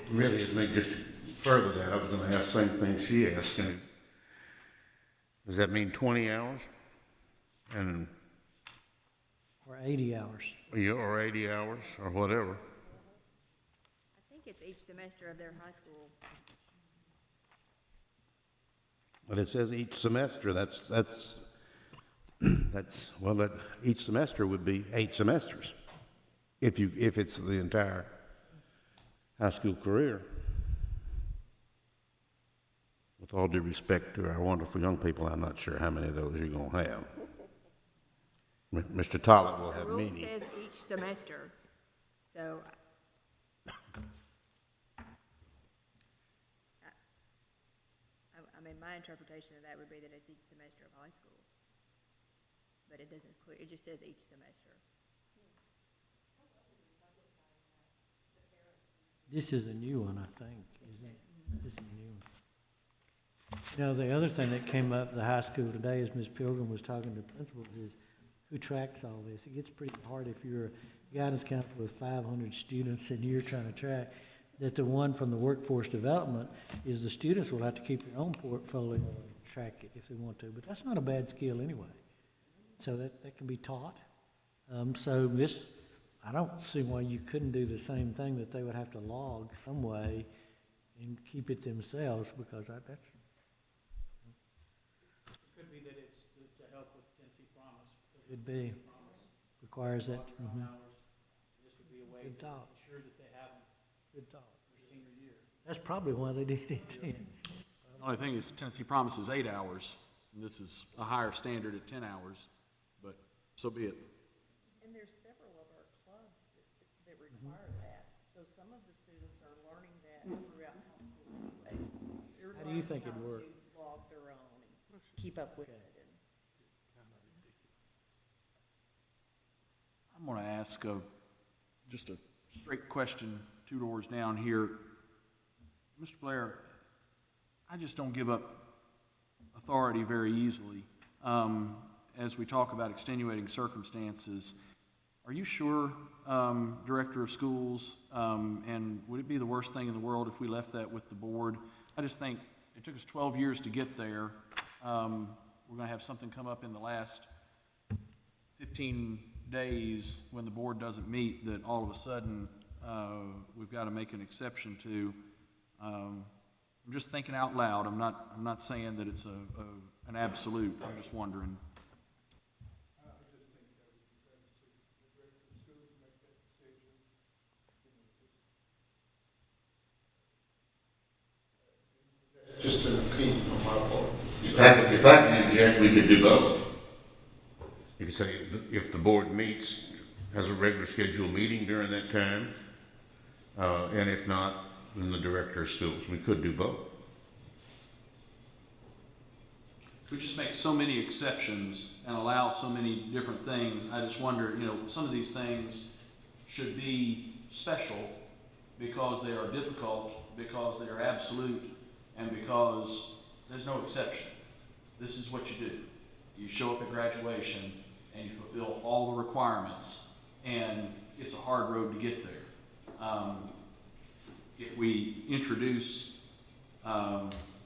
Speaker 1: Really, it may just further that, I was gonna ask the same thing she asked, does that mean 20 hours? And,
Speaker 7: Or 80 hours.
Speaker 1: or 80 hours, or whatever?
Speaker 4: I think it's each semester of their high school.
Speaker 1: But it says each semester, each semester would be 8 semesters, if it's the entire high school career. With all due respect to our wonderful young people, I'm not sure how many of those you're gonna have. Mr. Tollett will
Speaker 4: The
Speaker 1: have
Speaker 4: rule
Speaker 1: meaning.
Speaker 4: says each semester, so. I mean, my interpretation of that would be that it's each semester of high school. But it doesn't clear, it just says each semester.
Speaker 7: This is a new one, I think, isn't it? This is a new one. You know, the other thing that came up at the high school today, as Ms. Pilgrim was talking to principals, is who tracks all this? It gets pretty hard if you're a guidance counselor with 500 students and you're trying to track, that the one from the workforce development is the students will have to keep their own portfolio and track it if they want to, but that's not a bad skill anyway. So that can be taught. So this, I don't see why you couldn't do the same thing, that they would have to log some way and keep it themselves, because that's,
Speaker 2: Could be that it's to help with Tennessee Promise.
Speaker 7: could be, requires that. Mhm.
Speaker 2: This would be a way
Speaker 7: Good
Speaker 2: to
Speaker 7: thought.
Speaker 2: ensure that they have them
Speaker 7: Good thought.
Speaker 2: their senior year.
Speaker 7: That's probably why they did it then.
Speaker 5: The only thing is Tennessee Promise is 8 hours, and this is a higher standard at 10 hours, but so be it.
Speaker 11: And there's several of our clubs that require that, so some of the students are learning that throughout high school anyways. They're
Speaker 7: How do you think
Speaker 11: learning
Speaker 7: it'd
Speaker 11: how
Speaker 7: work?
Speaker 11: to log their own and keep up with it, and
Speaker 5: I'm going to ask just a straight question, 2 doors down here. Mr. Blair, I just don't give up authority very easily. As we talk about extenuating circumstances, are you sure, Director of Schools, and would it be the worst thing in the world if we left that with the board? I just think it took us 12 years to get there. We're going to have something come up in the last 15 days when the board doesn't meet that all of a sudden we've got to make an exception to. I'm just thinking out loud. I'm not saying that it's an absolute. I'm just wondering.
Speaker 6: Just an opinion on my part.
Speaker 1: If I can interject, we could do both. You could say, if the board meets, has a regular scheduled meeting during that time, and if not, then the director of schools. We could do both.
Speaker 5: We just make so many exceptions and allow so many different things. I just wonder, some of these things should be special because they are difficult, because they are absolute, and because there's no exception. This is what you do. You show up at graduation and you fulfill all the requirements, and it's a hard road to get there. If we introduce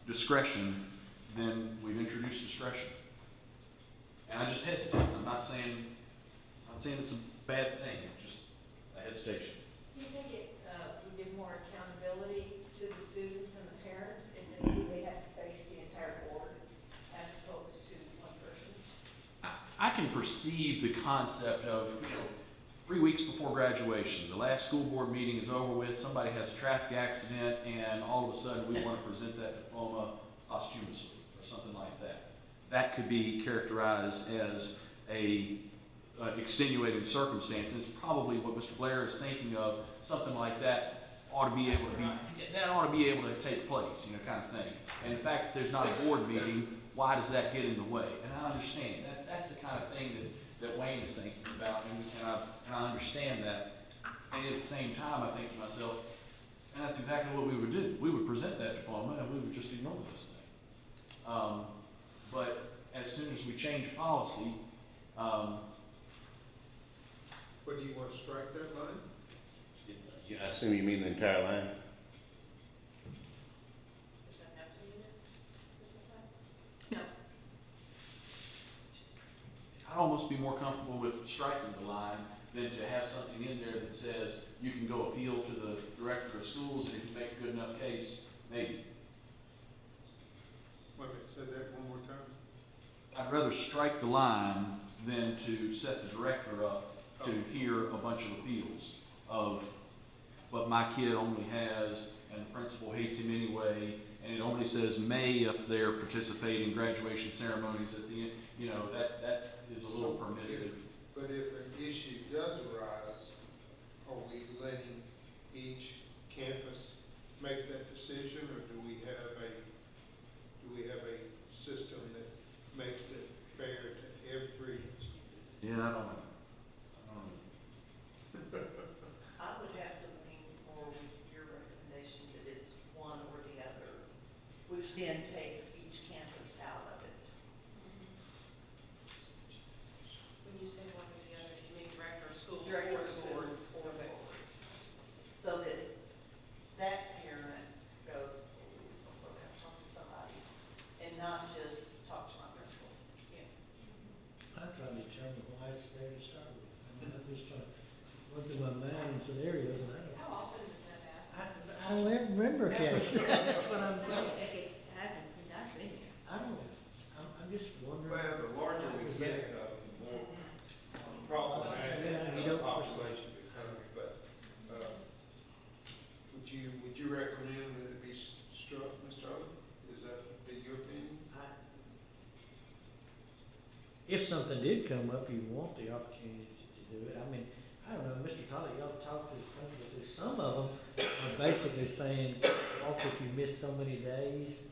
Speaker 5: discretion, then we've introduced discretion. And I just hesitate. I'm not saying it's a bad thing, it's just a hesitation.
Speaker 3: Do you think it would give more accountability to the students and the parents if they had to face the entire board as opposed to one person?
Speaker 5: I can perceive the concept of, 3 weeks before graduation, the last school board meeting is over with, somebody has a traffic accident, and all of a sudden we want to present that diploma posthumously or something like that. That could be characterized as a extenuating circumstance. And it's probably what Mr. Blair is thinking of. Something like that ought to be able to take place, kind of thing. And in fact, if there's not a board meeting, why does that get in the way? And I understand that's the kind of thing that Wayne is thinking about, and I understand that. And at the same time, I think to myself, and that's exactly what we would do. We would present that diploma, and we would just ignore this thing. But as soon as we change policy,
Speaker 6: But do you want to strike that line?
Speaker 1: Yeah, I assume you mean the entire line?
Speaker 3: Does that have to be in it? No.
Speaker 5: I'd almost be more comfortable with striking the line than to have something in there that says you can go appeal to the director of schools, and if you make a good enough case, maybe.
Speaker 6: Wait a minute, say that one more time.
Speaker 5: I'd rather strike the line than to set the director up to hear a bunch of appeals of, but my kid only has, and the principal hates him anyway, and it only says may up there participate in graduation ceremonies at the end. That is a little permissive.
Speaker 6: But if an issue does arise, are we letting each campus make that decision, or do we have a system that makes it fair to every?
Speaker 12: Yeah, I don't know.
Speaker 11: I would have to lean more with your recommendation that it's one or the other, which then takes each campus out of it.
Speaker 9: When you say one or the other, you mean director of schools?
Speaker 11: Director
Speaker 9: or
Speaker 11: of schools or
Speaker 9: Okay.
Speaker 11: board. So that that parent goes, "Ooh, I've got to talk to somebody," and not just talk to my principal.
Speaker 7: I'm trying to determine why it's there to start with. I mean, I'm just trying to run through my mind in scenarios, and
Speaker 9: How often does that happen?
Speaker 7: I don't ever remember a case. That's what I'm
Speaker 4: I
Speaker 7: saying.
Speaker 4: don't think it's happened since I've been here.
Speaker 7: I don't, I'm just wondering.
Speaker 6: Well, the larger we
Speaker 7: Was
Speaker 6: get,
Speaker 7: that-
Speaker 6: the more problematic
Speaker 7: Yeah, you
Speaker 6: the
Speaker 7: don't foresee.
Speaker 6: population becoming, but, would you recommend that it be struck, Mr. Owen? Is that be your opinion?
Speaker 7: If something did come up, you want the opportunity to do it. I mean, I don't know, Mr. Tolley, y'all talked to the principals, some of them are basically saying, walk if you miss so many days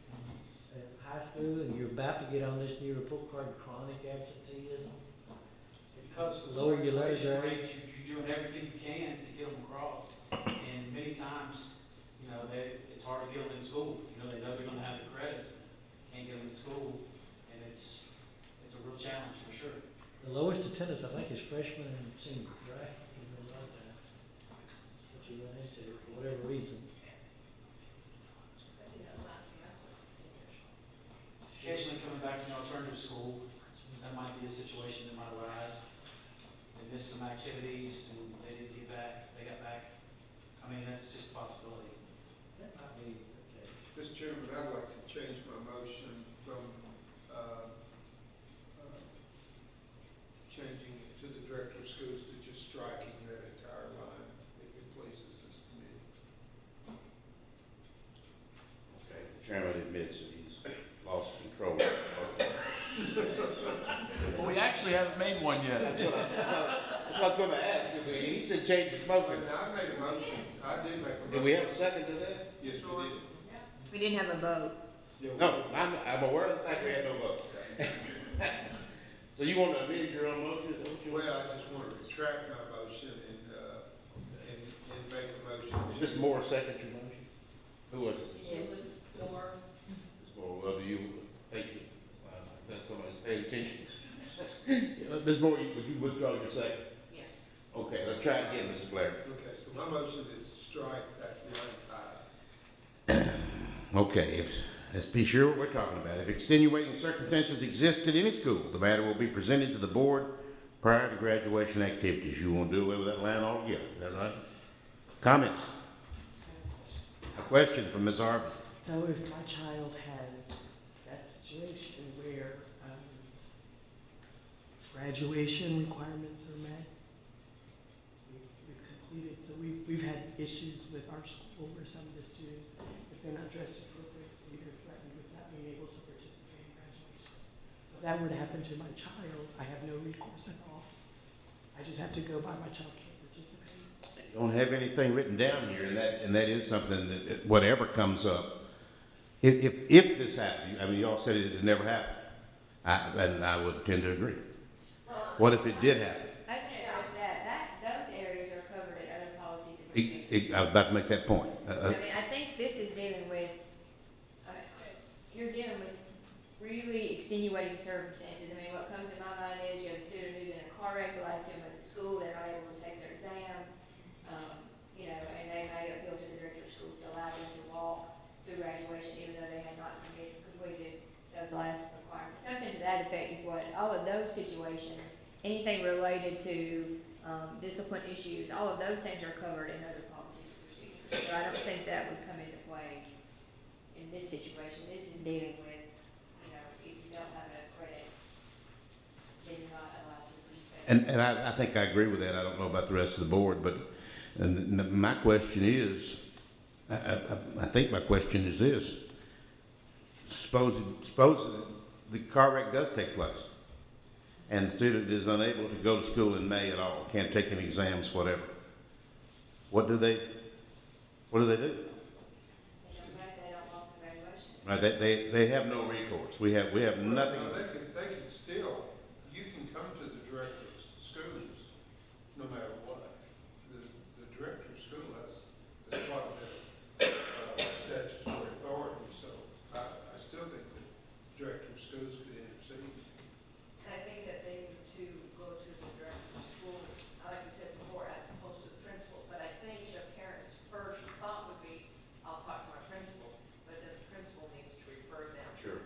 Speaker 7: at high school, and you're about to get on this new report card, chronic absenteeism.
Speaker 13: Because of the
Speaker 7: Lower your letter
Speaker 13: graduation
Speaker 7: grade.
Speaker 13: rate, you're doing everything you can to get them across. And many times, it's hard to get them in school. They know they're gonna have the credit, can't get them in school, and it's a real challenge for sure.
Speaker 7: The lowest attendance, I think, is freshman and senior, right? Even though like that. That's what you run into, for whatever reason.
Speaker 13: Occasionally coming back from alternative school, that might be a situation that might arise. They missed some activities and they didn't get back, they got back. I mean, that's just a possibility.
Speaker 7: That might be, okay.
Speaker 6: Mr. Chairman, I'd like to change my motion from, changing it to the director of schools to just striking that entire line, if it pleases this committee.
Speaker 1: Okay, the chairman admits that he's lost control.
Speaker 5: Well, we actually haven't made one yet.
Speaker 1: That's what I was gonna ask you, he said change his motion.
Speaker 6: I made a motion, I did make a motion.
Speaker 1: Did we have a second to that?
Speaker 6: Yes, we did.
Speaker 4: We didn't have a vote.
Speaker 1: No, I'm aware of the fact we had no vote. So you want to amend your own motion, is that what you want?
Speaker 6: Well, I just want to retract my motion and make a motion.
Speaker 1: Is Mr. Moore second your motion? Who was it?
Speaker 3: It was more,
Speaker 1: Ms. Moore, well, do you, thank you, that somebody's paying attention. Ms. Moore, would you withdraw your second?
Speaker 3: yes.
Speaker 1: Okay, let's try it again, Mr. Blair.
Speaker 6: Okay, so my motion is strike that line five.
Speaker 1: Okay, let's be sure what we're talking about. If extenuating circumstances exist at any school, the matter will be presented to the board prior to graduation activities. You won't do away with that line altogether, is that right? Comments? A question from Ms. Harvey.
Speaker 10: So if my child has that situation where graduation requirements are met, we've completed, so we've had issues with our school where some of the students, if they're not dressed appropriately, they're threatened with not being able to participate in graduation. So if that were to happen to my child, I have no recourse at all. I just have to go by my child can't participate.
Speaker 1: You don't have anything written down here, and that is something that, whatever comes up, if this happened, I mean, y'all said it never happened, and I would tend to agree. What if it did happen?
Speaker 4: I can address that. Those areas are covered in other policies and procedures.
Speaker 1: I was about to make that point.
Speaker 4: I mean, I think this is dealing with, you're dealing with really extenuating circumstances. I mean, what comes in my mind is you have a student who's in a car wreck the last 2 months of school, they're not able to take their exams, and they may appeal to the director of schools to allow them to walk through graduation even though they had not completed those last requirements. Something to that effect is what, all of those situations, anything related to discipline issues, all of those things are covered in other policies and procedures. So I don't think that would come into play in this situation. This is dealing with, if you don't have enough credits, then you're not allowed to participate.
Speaker 1: And I think I agree with that. I don't know about the rest of the board, but my question is, I think my question is this. Suppose the car wreck does take place. and the student is unable to go to school in May at all, can't take any exams, whatever. What do they do?
Speaker 4: They don't make, they don't want the evaluation.
Speaker 1: Right, they have no recourse. We have nothing.
Speaker 6: Well, they can still, you can come to the director of schools, no matter what. The director of school has, as part of their statutory authority, so I still think the director of schools could intercede.
Speaker 3: I think that they need to go to the director of school, like you said before, as opposed to the principal. But I think the parents' first thought would be, I'll talk to my principal, but then the principal needs to refer them.
Speaker 1: Sure.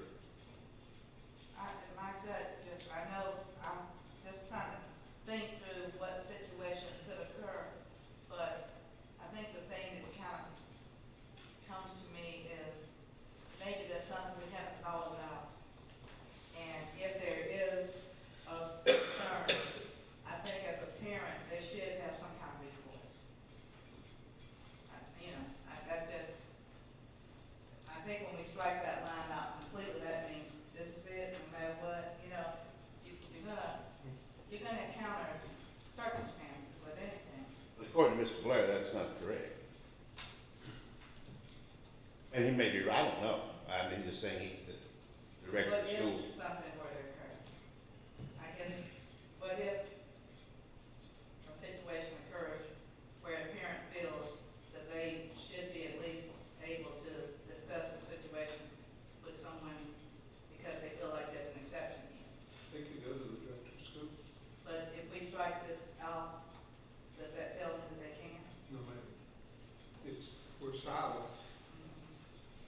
Speaker 12: My gut, just, I know, I'm just trying to think through what situation could occur, but I think the thing that kind of comes to me is maybe there's something we haven't thought about. And if there is a concern, I think as a parent, they should have some kind of recourse. That's just, I think when we strike that line out completely, that means this is it, no matter what, you're gonna encounter circumstances with anything.
Speaker 1: According to Mr. Blair, that's not correct. And he may be, I don't know. I mean, just saying the director of
Speaker 12: What
Speaker 1: schools.
Speaker 12: if something were to occur? I guess, what if a situation occurs where a parent feels that they should be at least able to discuss the situation with someone because they feel like there's an exception here?
Speaker 6: They could go to the director of schools,
Speaker 12: But if we strike this out, does that tell them that they can?
Speaker 6: no matter. We're silent,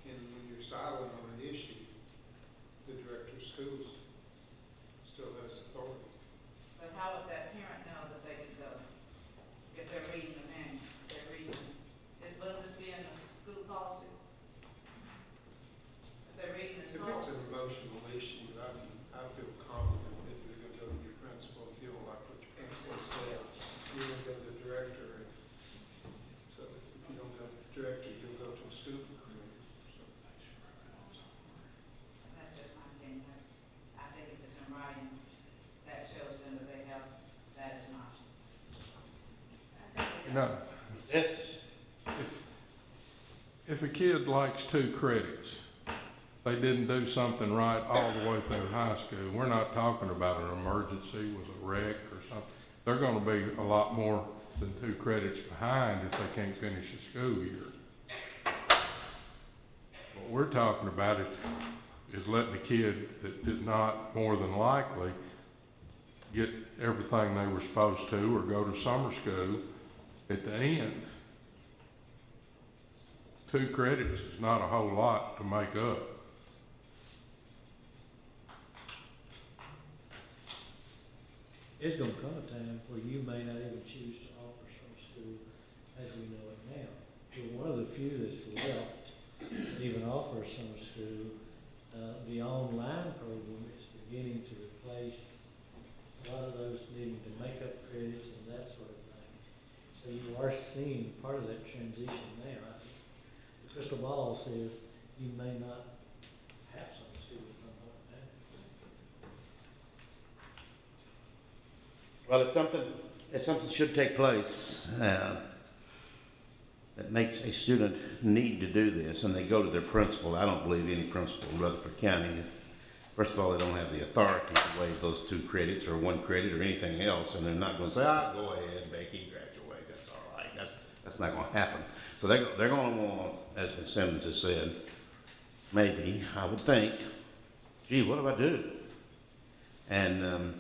Speaker 6: and when you're silent on an issue, the director of schools still has authority.
Speaker 12: But how would that parent know that they can go? If they're reading the manual, if they're reading, will this be in the school policy? If they're reading this
Speaker 6: If it's
Speaker 12: policy,
Speaker 6: an emotional issue, I feel confident that you're gonna go to your principal. If you don't like what your principal says, you're gonna go to the director. And so if you don't go to the director, you'll go to a school committee. So
Speaker 12: that's just my opinion. I think if it's in writing, that shows them that they have, that as an option.
Speaker 8: No,
Speaker 1: Estes.
Speaker 8: if a kid likes 2 credits, they didn't do something right all the way through high school. We're not talking about an emergency with a wreck or something. They're gonna be a lot more than 2 credits behind if they can't finish the school year. What we're talking about is letting the kid that is not more than likely get everything they were supposed to or go to summer school at the end. 2 credits is not a whole lot to make up.
Speaker 7: It's gonna come a time where you may not even choose to offer summer school as we know it now. You're one of the few that's left to even offer summer school. The online program is beginning to replace a lot of those needing to make up credits and that sort of thing. So you are seeing part of that transition now. The crystal ball says you may not have summer school at some point now.
Speaker 1: Well, if something should take place that makes a student need to do this, and they go to their principal, I don't believe any principal in Rutherford County, first of all, they don't have the authority to waive those 2 credits or 1 credit or anything else, and they're not going to say, go ahead, Becky, graduate, that's all right. That's not going to happen. So they're going to want, as Ms. Simmons has said, maybe, I would think, gee, what do I do? And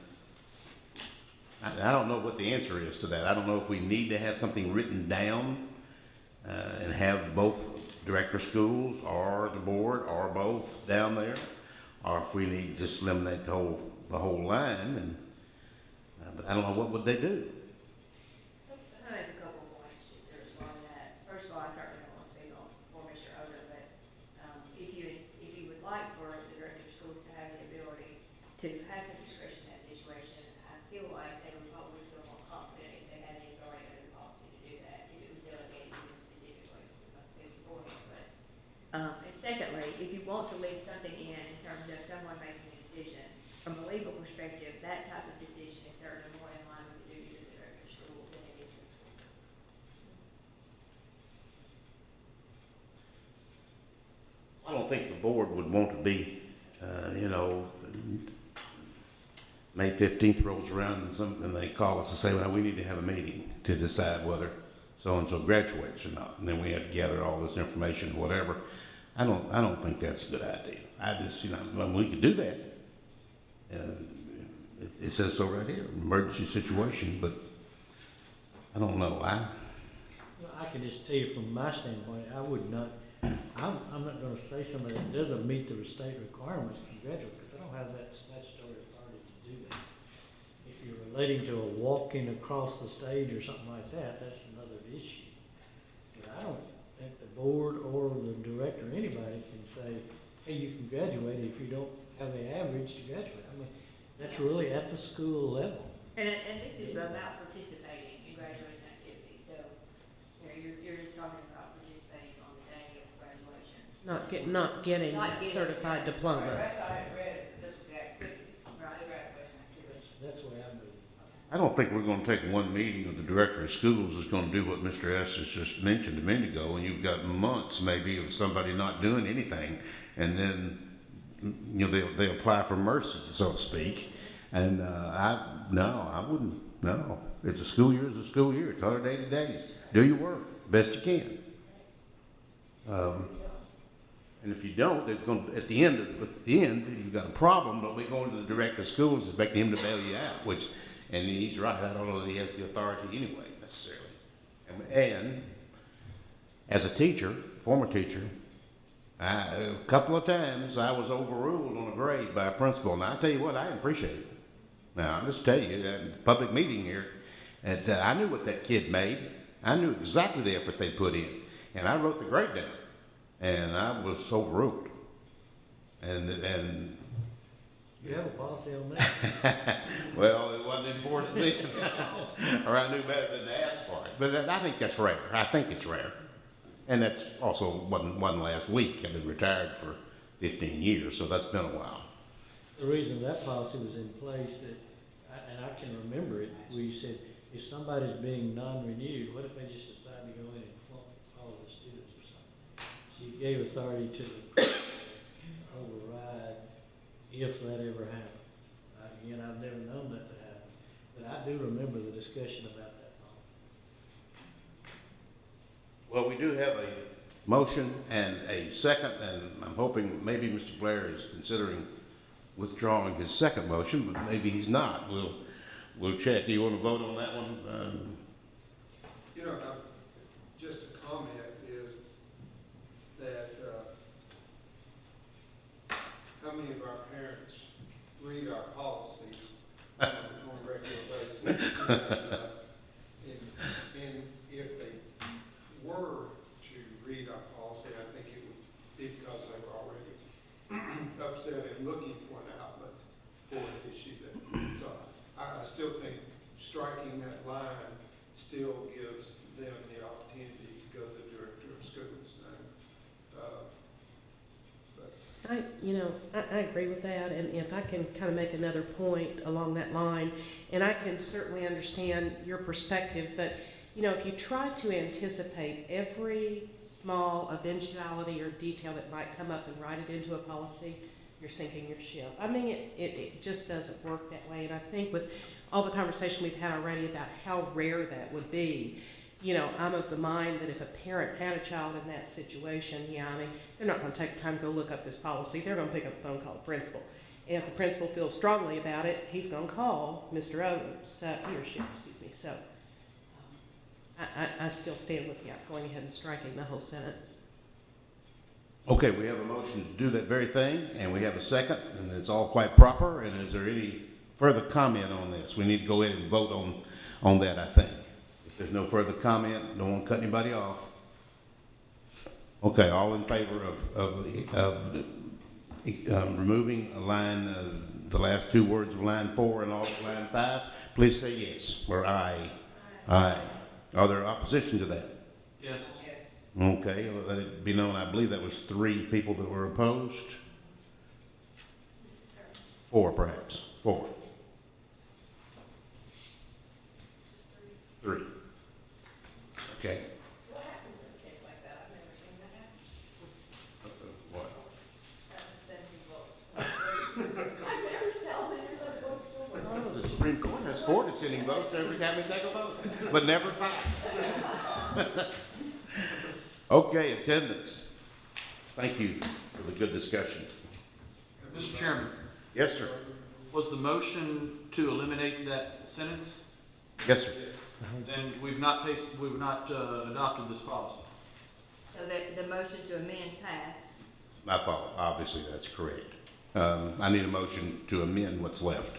Speaker 1: I don't know what the answer is to that. I don't know if we need to have something written down and have both director of schools or the board or both down there, or if we need to just eliminate the whole line. And but I don't know, what would they do?
Speaker 4: I have a couple of points just to respond to that. First of all, I certainly don't want to speak for Mr. Odom, but if you would like for the director of schools to have the ability to have some discretion in that situation, I feel like they would probably feel more confident if they had the authority under the policy to do that, if it was delegated to them specifically, beforehand. But and secondly, if you want to leave something in terms of someone making a decision, from a legal perspective, that type of
Speaker 1: think the board would want to be, you know, May 15th rolls around and they call us and say, well, we need to have a meeting to decide whether so-and-so graduates or not. And then we have to gather all this information, whatever. I don't think that's a good idea. I just, you know, well, we could do that. It says so right here, emergency situation, but I don't know.
Speaker 7: I can just tell you from my standpoint, I would not, I'm not gonna say somebody that doesn't meet the state requirements can graduate, because they don't have that statutory authority to do that. If you're relating to a walking across the stage or something like that, that's another issue. But I don't think the board or the director, anybody can say, hey, you can graduate if you don't have the average to graduate. I mean, that's really at the school level.
Speaker 4: And this is about participating in graduation activities, so, you know, you're just talking about participating on the day of graduation.
Speaker 9: Not getting
Speaker 4: Not
Speaker 9: a
Speaker 4: getting-
Speaker 9: certified diploma.
Speaker 12: That's how I read it, that this was the activity,
Speaker 4: Right.
Speaker 12: the graduation activity.
Speaker 7: That's the way I move.
Speaker 1: I don't think we're gonna take one meeting with the director of schools is gonna do what Mr. S. has just mentioned a minute ago, and you've got months maybe of somebody not doing anything, and then, you know, they apply for mercy, so to speak. And, I wouldn't, no. It's a school year, it's a school year. It's 180 days. Do your work, best you can. And if you don't, there's going at the end, you've got a problem. Don't be going to the director of schools expecting him to bail you out. And he's right. I don't know that he has the authority anyway necessarily. And as a teacher, former teacher, a couple of times I was overruled on a grade by a principal. And I tell you what, I appreciate it. Now I'll just tell you that in a public meeting here, that I knew what that kid made. I knew exactly the effort they put in, and I wrote the grade down. And I was overruled. And
Speaker 7: You have a policy on that?
Speaker 1: well, it wasn't enforced then, or I knew better than to ask for it. But I think that's rare. I think it's rare, and that's also wasn't last week. I've been retired for 15 years, so that's been a while.
Speaker 7: The reason that policy was in place, and I can remember it, we said, if somebody's being non-renewed, what if they just decide to go in and flunk all of the students or something? So you gave authority to the override if that ever happened. Again, I've never known that to happen, but I do remember the discussion about that policy.
Speaker 1: Well, we do have a motion and a second, and I'm hoping maybe Mr. Blair is considering withdrawing his second motion, but maybe he's not. We'll check. Do you want to vote on that one?
Speaker 6: You know, just a comment is that, how many of our parents read our policies on a regular basis? And if they were to read our policy, I think it would be because they were already upset and looking for an outlet for an issue. So I still think striking that line still gives them the opportunity to go to the director of schools.
Speaker 9: I agree with that, and if I can kind of make another point along that line, and I can certainly understand your perspective, but, you know, if you try to anticipate every small eventuality or detail that might come up and write it into a policy, you're sinking your ship. I mean, it just doesn't work that way, and I think with all the conversation we've had already about how rare that would be, you know, I'm of the mind that if a parent had a child in that situation, yeah, I mean, they're not going to take the time to go look up this policy. They're going to pick up a phone call to the principal. And if the principal feels strongly about it, he's going to call Mr. Owens, he or she, excuse me. So I still stand with you, going ahead and striking the whole sentence.
Speaker 1: Okay, we have a motion to do that very thing, and we have a second, and it's all quite proper. And is there any further comment on this? We need to go ahead and vote on that, I think. If there's no further comment, don't want to cut anybody off. Okay, all in favor of removing a line, the last two words of line 4 and all of line 5, please say yes or aye. Aye. Are there opposition to that?
Speaker 5: Yes.
Speaker 1: Okay, let it be known, I believe that was 3 people that were opposed. 4 perhaps, 4. 3. Okay.
Speaker 3: What happens in a case like that? I've never seen that happen.
Speaker 1: What? Ms. Ford is sending votes every time we take a vote, but never 5. Okay, attendance. Thank you for the good discussion.
Speaker 5: Mr. Chairman,
Speaker 1: Yes, sir.
Speaker 5: was the motion to eliminate that sentence?
Speaker 1: Yes, sir.
Speaker 5: Then we've not adopted this policy.
Speaker 4: So the motion to amend passed.
Speaker 1: My fault. Obviously, that's correct. I need a motion to amend what's left.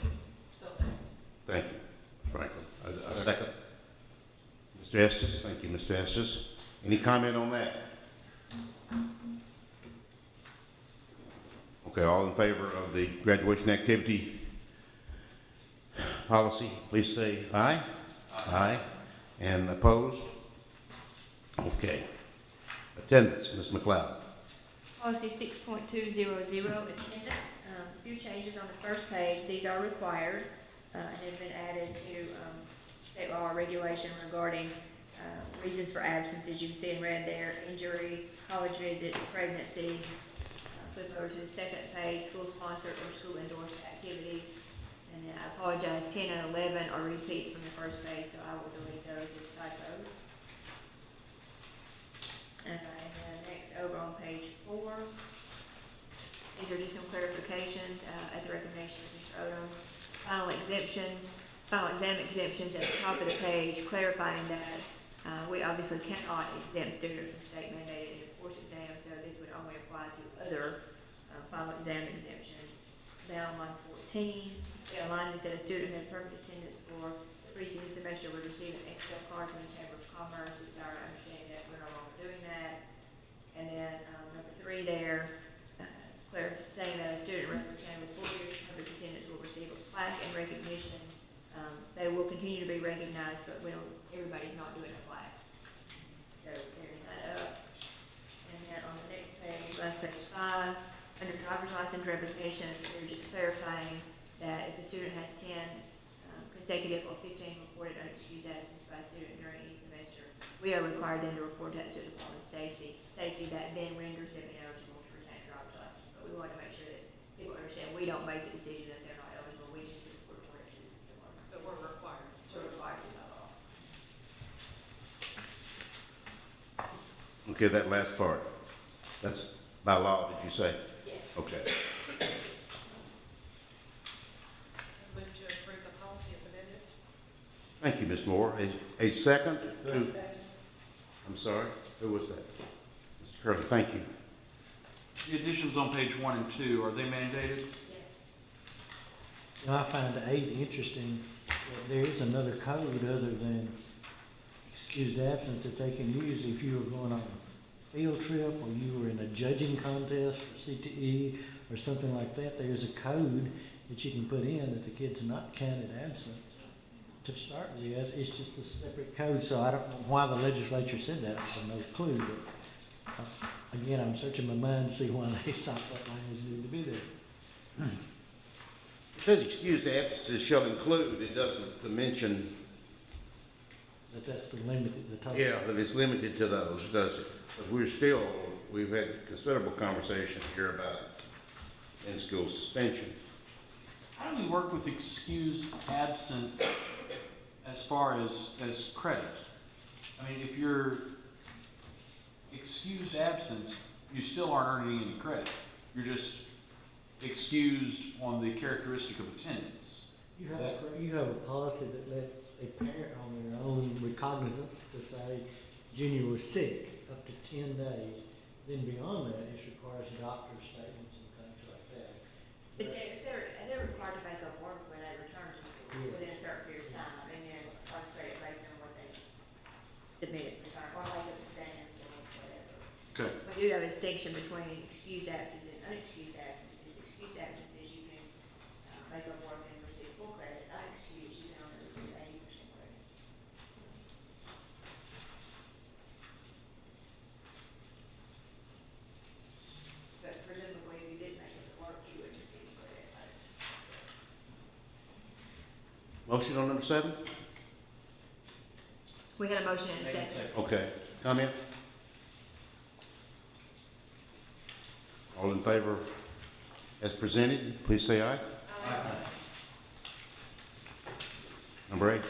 Speaker 1: Thank you, Franklin. A second. Mr. Estes, thank you, Mr. Estes. Any comment on that? Okay, all in favor of the graduation activity policy, please say aye. Aye. And opposed? Okay. Attendance, Ms. McLeod.
Speaker 4: Policy 6.200, attendance. A few changes on the first page. These are required and have been added to state law or regulation regarding reasons for absence, as you can see in red there: injury, college visits, pregnancy. Flip over to the second page: school-sponsored or school-endorsed activities. And then I apologize, 10 and 11 are repeats from the first page, so I will delete those as typos. Okay, and next over on page 4. These are just some clarifications at the recommendation of Mr. Odom. Final exam exemptions at the top of the page, clarifying that we obviously cannot exempt students from state mandated end-of-course exams, so this would only apply to other final exam exemptions. Then on line 14, the line we said a student who had perfect attendance for the preceding semester would receive an Excel card from the Chamber of Commerce. It's our understanding that we're no longer doing that. And then number 3 there, saying that a student in Rutherford County with 4 years of perfect attendance will receive a plaque and recognition. They will continue to be recognized, but everybody's not doing a plaque. So clearing that up. And then on the next page, last page 5, under driver's license revocation, we're just clarifying that if a student has 10 consecutive or 15 reported unexcused absence by a student during each semester, we are required then to report that to the Department of Safety. That then renders them ineligible to retain a driver's license. But we want to make sure that people understand we don't make the decision that they're not eligible. We just report it to the department.
Speaker 9: So we're required.
Speaker 4: We're required to by law.
Speaker 1: Okay, that last part. That's by law, did you say?
Speaker 4: Yes.
Speaker 1: Okay.
Speaker 9: Move to approve the policy as amended.
Speaker 1: Thank you, Ms. Moore. A second to, I'm sorry, who was that? Mr. Curley, thank you.
Speaker 5: The additions on page 1 and 2, are they mandated?
Speaker 4: Yes.
Speaker 7: I find 8 interesting. There is another code other than excused absence that they can use if you were going on a field trip or you were in a judging contest for CTE or something like that. There's a code that you can put in that the kid's not counted absent. To start with, it's just a separate code, so I don't know why the legislature said that. I have no clue. But again, I'm searching my mind to see why they thought that language needed to be there.
Speaker 1: It says excused absences shall include, it doesn't mention,
Speaker 7: But that's the limited, the total.
Speaker 1: yeah, that it's limited to those, does it? But we've had considerable conversation here about in-school suspension.
Speaker 5: How do we work with excused absence as far as credit? I mean, if you're excused absence, you still aren't earning any credit. You're just excused on the characteristic of attendance. Is that correct?
Speaker 7: You have a policy that lets a parent on their own recognizance to say Junior was sick up to 10 days. Then beyond that, it requires doctor's statements and things like that.
Speaker 4: But they're required to make up work when they return to school
Speaker 7: Yeah.
Speaker 4: within a certain period of time, and then on credit based on what they submitted, or make up exams or whatever.
Speaker 5: Okay.
Speaker 4: We do have a distinction between excused absences and unexcused absences. Excused absences, you can make up work and receive full credit. Unexcused, you can only receive 80% credit. But presumably, if you did make up the work, you would receive credit.
Speaker 1: Motion on number 7?
Speaker 4: We had a motion and a second.
Speaker 1: Okay. Comment? All in favor as presented, please say aye. Aye. Number 8.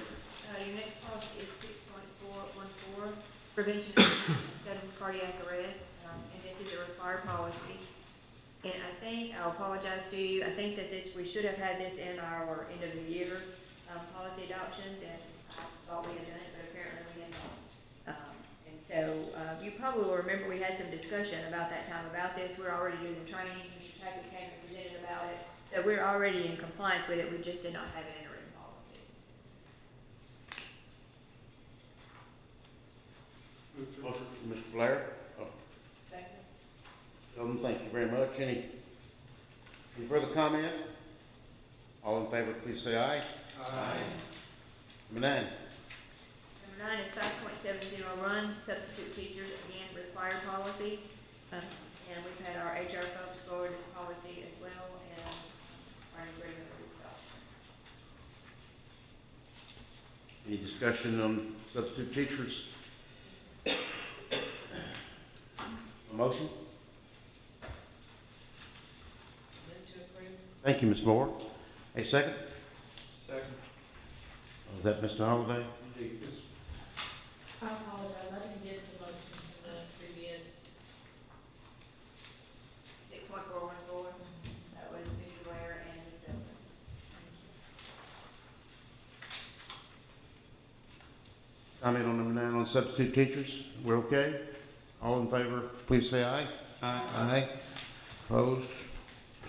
Speaker 4: Your next policy is 6.414, prevention of sudden cardiac arrest, and this is a required policy. And I think, I'll apologize to you, I think that we should have had this in our end of the year policy adoptions, and I thought we had done it, but apparently we had not. And so, you probably will remember we had some discussion about that time about this. We're already doing the training, Mr. Tackett came and presented about it, so we're already in compliance with it, we just did not have it in a written policy.
Speaker 1: Motion, Mr. Blair? Oh,
Speaker 3: Second.
Speaker 1: Thank you very much. Any further comment? All in favor, please say aye. Aye. Number 9.
Speaker 4: Number 9 is 5.70 run, substitute teachers, again, required policy. And we've had our HR folks go over this policy as well, and are in agreement with this adoption.
Speaker 1: Any discussion on substitute teachers? A motion?
Speaker 3: Move to approve.
Speaker 1: Thank you, Ms. Moore. A second?
Speaker 13: Second.
Speaker 1: Is that Mr. Holliday?
Speaker 3: I apologize, I didn't get the motion from the previous.
Speaker 4: 6.414, that was Mr. Blair and Ms. Dublin.
Speaker 1: Comment on number 9 on substitute teachers? We're okay? All in favor, please say aye.
Speaker 13: Aye.
Speaker 1: Aye. Opposed?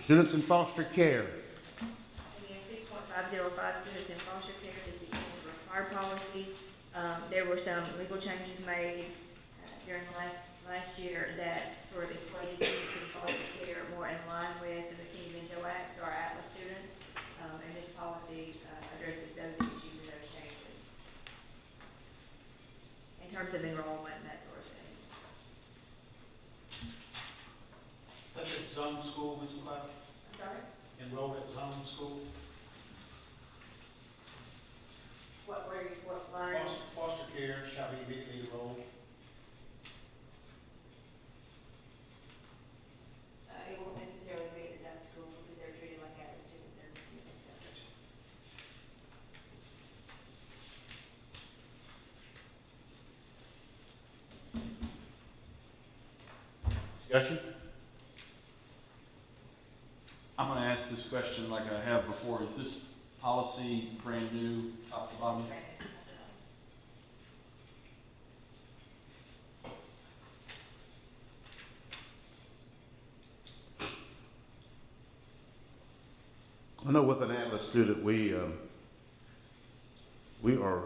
Speaker 1: Students in foster care.
Speaker 4: Again, 6.505, students in foster care, this is a required policy. There were some legal changes made during last year that sort of equated students in foster care more in line with the McKinney-Vento Act, so our ATLAS students. And this policy addresses those issues and those changes in terms of enrollment and that sort of thing.
Speaker 13: That's at zone school, Ms. McLeod?
Speaker 4: I'm sorry?
Speaker 13: Enrolled at zone school?
Speaker 4: What line?
Speaker 13: Foster care shall be immediately enrolled.
Speaker 4: It won't necessarily be at that school because they're treated like ATLAS students.
Speaker 1: Discussion?
Speaker 5: I'm gonna ask this question like I have before. Is this policy brand new, top to bottom?
Speaker 1: I know with an Atlas student, we are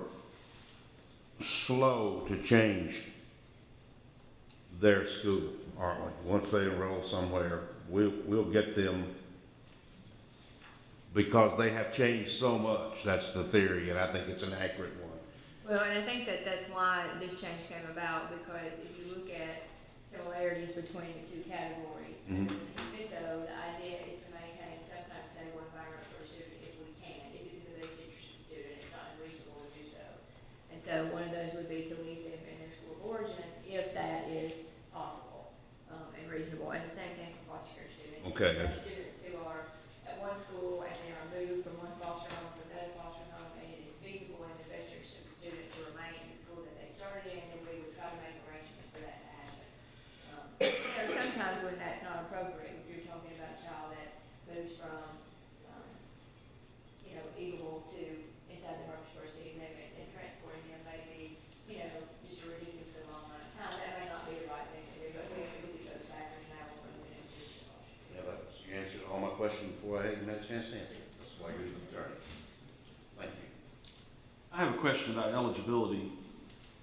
Speaker 1: slow to change their school, aren't we? Once they enroll somewhere, we'll get them because they have changed so much. That's the theory, and I think it's an accurate one.
Speaker 4: Well, and I think that that's why this change came about, because if you look at similarities between the two categories,
Speaker 1: Mhm.
Speaker 4: so the idea is to maintain some kind of stable environment for a student if we can, if it's in the best interest of the student, it's not unreasonable to do so. And so one of those would be to leave them in their school of origin, if that is possible, and reasonable, and the same thing for foster care students.
Speaker 1: Okay.
Speaker 4: We have students who are at one school and they are moved from one foster home to another foster home, and it is feasible in the best interest of the student to remain in the school that they started in, and we would try to make arrangements for that to happen. There are sometimes when that's not appropriate, if you're talking about a child that moves from, Eagle to inside the Murfreesboro city limits, and transporting them may be, just a ridiculously long amount of time. That may not be the right thing to do, but we have to look at those factors now when we're looking at students.
Speaker 1: Yeah, you answered all my questions before I even had a chance to answer. That's why you're the attorney. Thank you.
Speaker 5: I have a question about eligibility.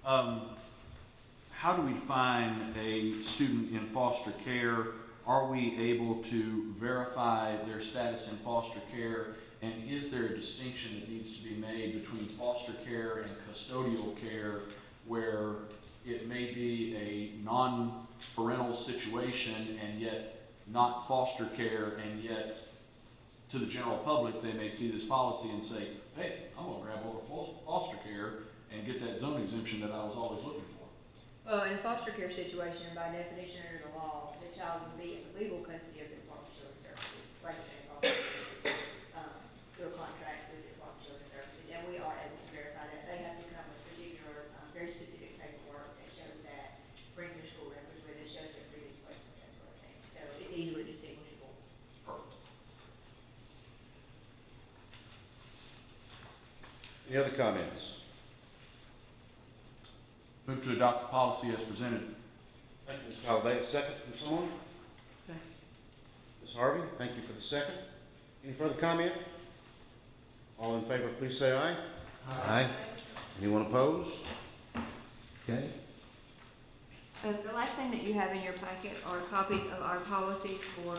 Speaker 5: How do we define a student in foster care? Are we able to verify their status in foster care? And is there a distinction that needs to be made between foster care and custodial care, where it may be a non-parental situation and yet not foster care, and yet to the general public, they may see this policy and say, hey, I'm gonna grab over foster care and get that zone exemption that I was always looking for.
Speaker 4: Well, in a foster care situation, by definition under the law, the child would be in legal custody of the Department of Children's Services, placed in a foster care, through a contract with the Department of Children's Services, and we are able
Speaker 1: Any other comments?
Speaker 5: Move to adopt the policy as presented.
Speaker 1: Thank you, Mr. Holliday. A second from someone?
Speaker 10: Second.
Speaker 1: Ms. Harvey, thank you for the second. Any further comment? All in favor, please say aye. Aye. Anyone opposed? Okay.
Speaker 4: The last thing that you have in your packet are copies of our policies for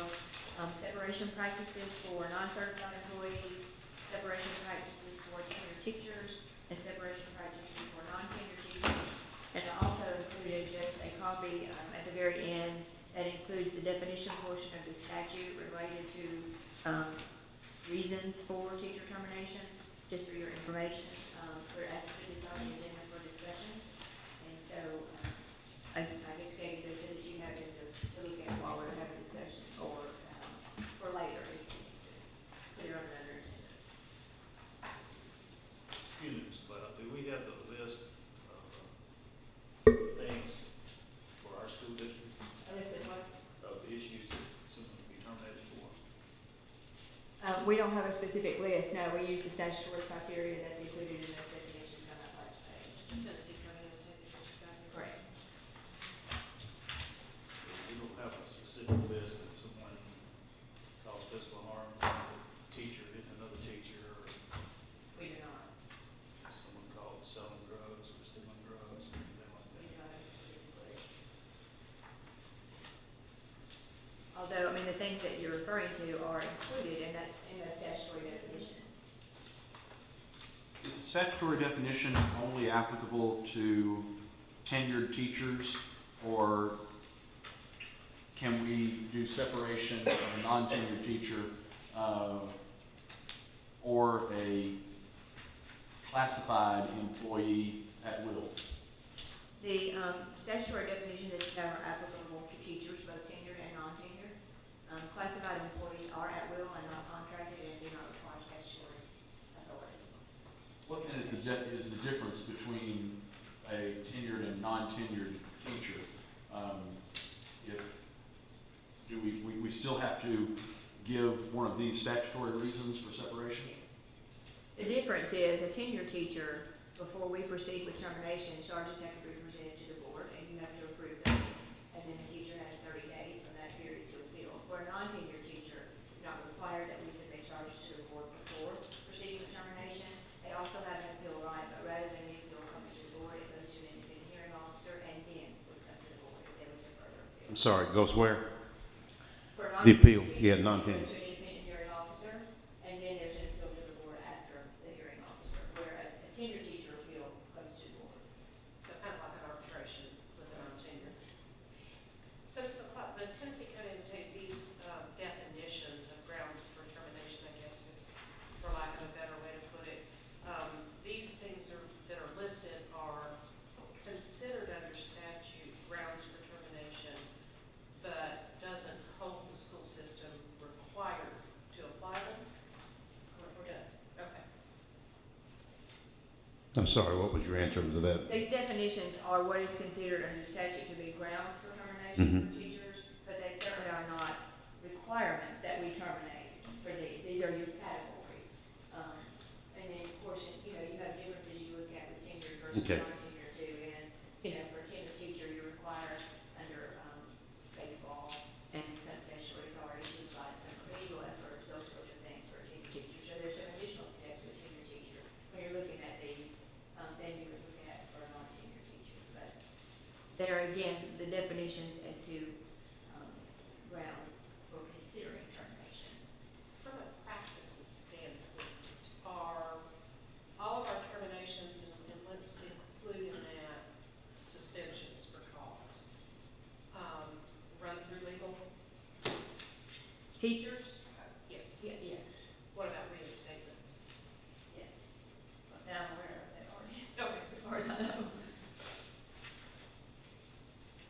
Speaker 4: separation practices for non-certified employees, separation practices for tenured teachers, and separation practices for non-tenured teachers. And I also included just a copy at the very end that includes the definition portion of the statute related to reasons for teacher termination, just for your information. We're asked to put this on the agenda for discussion. And so I just gave you this so that you have it to look at while we're having a discussion, or for later if you need to put it on another agenda.
Speaker 14: Excuse me, Mr. Cloud, do we have the list of things for our school district,
Speaker 4: A list of what?
Speaker 14: of issues that someone can be terminated for?
Speaker 4: We don't have a specific list, no, we use the statutory criteria that's included in those definitions on that last page.
Speaker 9: Tennessee County has taken this back.
Speaker 4: Correct.
Speaker 14: We don't have a specific list that someone caused physical harm to a teacher, hit another teacher, or
Speaker 4: We do not.
Speaker 14: someone called selling drugs or stealing drugs, or anything like
Speaker 4: We do
Speaker 14: that.
Speaker 4: not have a specific list. Although, I mean, the things that you're referring to are included in those statutory definitions.
Speaker 5: Is the statutory definition only applicable to tenured teachers, or can we do separation of a non-tenured teacher or a classified employee at will?
Speaker 4: The statutory definitions that you have are applicable to teachers, both tenured and non-tenured. Classified employees are at will and not contracted and do not require statutory authority.
Speaker 5: What then is the difference between a tenured and non-tenured teacher? We still have to give one of these statutory reasons for separation?
Speaker 4: The difference is a tenured teacher, before we proceed with termination, charges have to be presented to the board and you have to approve those. And then the teacher has 30 days from that period to appeal. For a non-tenured teacher, it's not required that we submit charges to the board before proceeding with termination. They also have an appeal right, but rather than the appeal coming to the board, it goes to an independent hearing officer and then would come to the board if there was a further appeal.
Speaker 1: I'm sorry, goes where?
Speaker 4: For a
Speaker 1: The appeal,
Speaker 4: non-tenured
Speaker 1: yeah,
Speaker 4: teacher,
Speaker 1: non-tenured.
Speaker 4: it goes to an independent hearing officer, and then there's an appeal to the board after the hearing officer, where a tenured teacher appeal comes to the board.
Speaker 9: So kind of like an arbitration with an tenure. So Mr. Clark, the Tennessee Code take these definitions of grounds for termination, I guess is, for lack of a better way to put it. These things that are listed are considered under statute grounds for termination, but doesn't hold the school system required to apply them? Or does? Okay.
Speaker 1: I'm sorry, what was your answer to that?
Speaker 4: These definitions are what is considered under the statute to be grounds for termination for teachers, but they certainly are not requirements that we terminate for these. These are your categories. And then, of course, you know, you have differences you look at with tenured versus
Speaker 1: Okay.
Speaker 4: non-tenured too. And, you know, for a tenured teacher, you're required under baseball and some statutory authority to provide some remedial efforts, those sorts of things for a tenured teacher. So there's some additional steps with a tenured teacher. When you're looking at these, than you would look at for a non-tenured teacher. But there are, again, the definitions as to grounds for considering termination.
Speaker 9: From a practices standpoint, are all of our terminations, and let's include in that suspensions for cause, run through legal?
Speaker 4: Teachers?
Speaker 9: Yes.
Speaker 4: Yes.
Speaker 9: What about reinstatements?
Speaker 4: Yes. But now I'm aware of that already,
Speaker 9: Okay.
Speaker 4: as far as I know.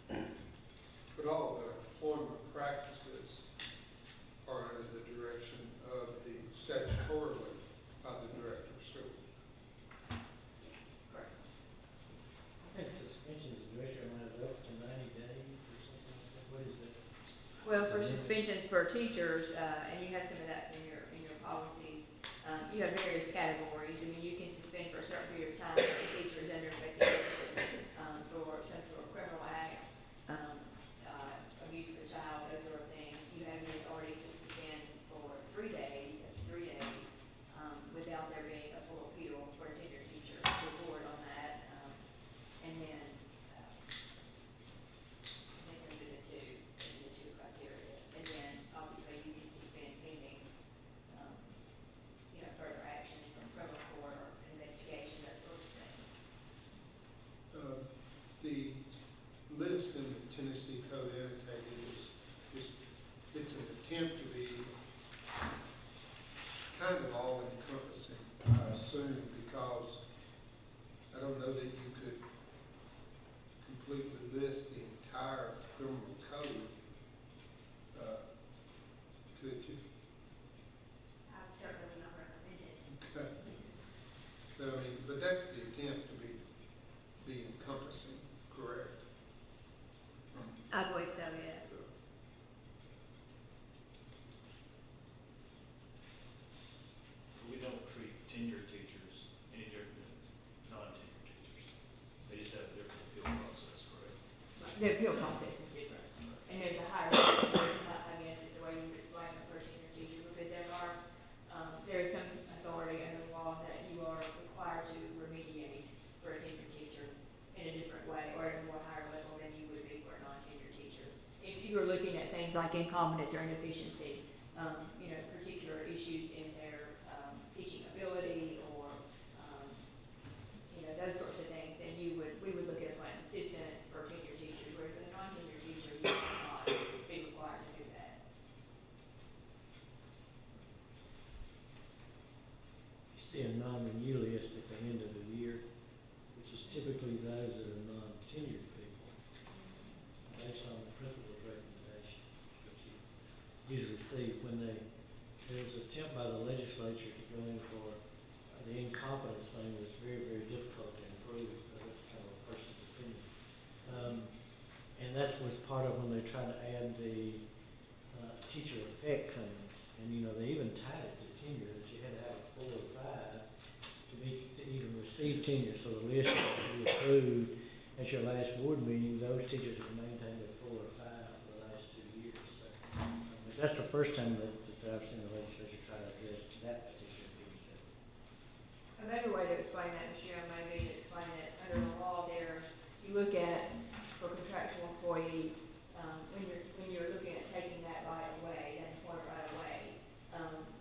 Speaker 6: But all the employment practices are under the direction of the statutorily of the director of schools.
Speaker 4: Yes, correct.
Speaker 7: I think suspensions, the director allows up to 90 days or something like that. What is that?
Speaker 4: Well, for suspensions for teachers, and you have some of that in your policies, you have various categories. I mean, you can suspend for certain period of time, if the teacher is under investigation, for some sort of criminal act, abuse of a child, those sort of things, you have the authority to suspend for 3 days, up to 3 days, without there being a full appeal for a tenured teacher to report on that. And then, I think those are the two criteria. And then, obviously, you can suspend pending, further actions from criminal court or investigation, that sort of thing.
Speaker 6: The list in the Tennessee Code annotated it's an attempt to be kind of all-encompassing, I assume, because I don't know that you could completely list the entire criminal code, could you?
Speaker 4: I would certainly not recommend it.
Speaker 6: Okay. But I mean, but that's the attempt to be encompassing, correct?
Speaker 4: I believe so, yeah.
Speaker 14: We don't treat tenured teachers any different than non-tenured teachers. They just have a different appeal process, correct?
Speaker 4: The appeal process is different, and there's a higher, I guess it's the way you would explain the person your teacher, because there is some authority under the law that you are required to remediate for a tenured teacher in a different way, or at a more higher level than you would be for a non-tenured teacher. If you were looking at things like incompetence or inefficiency, particular issues in their teaching ability or, those sorts of things, then we would look at a plan of assistance for tenured teachers, whereas with a non-tenured teacher, you would not be required to do that.
Speaker 7: You see a non-renew list at the end of the year, which is typically those that are non-tenured people, based on the principal's recommendation, which you usually see when there's an attempt by the legislature to go in for the incompetence thing was very, very difficult to improve, because that's kind of a person's opinion. And that was part of when they tried to add the teacher effect things, and they even tied it to tenure, that you had to have a 4 or 5 to even receive tenure. So the list that you approved at your last board meeting, those teachers have maintained a 4 or 5 for the last 2 years. So, but that's the first time that I've seen the legislature try to address that particular piece.
Speaker 4: A better way to explain that, Michelle, may be to explain that under the law there, you look at, for contractual employees, when you're looking at taking that right away, that employment right away,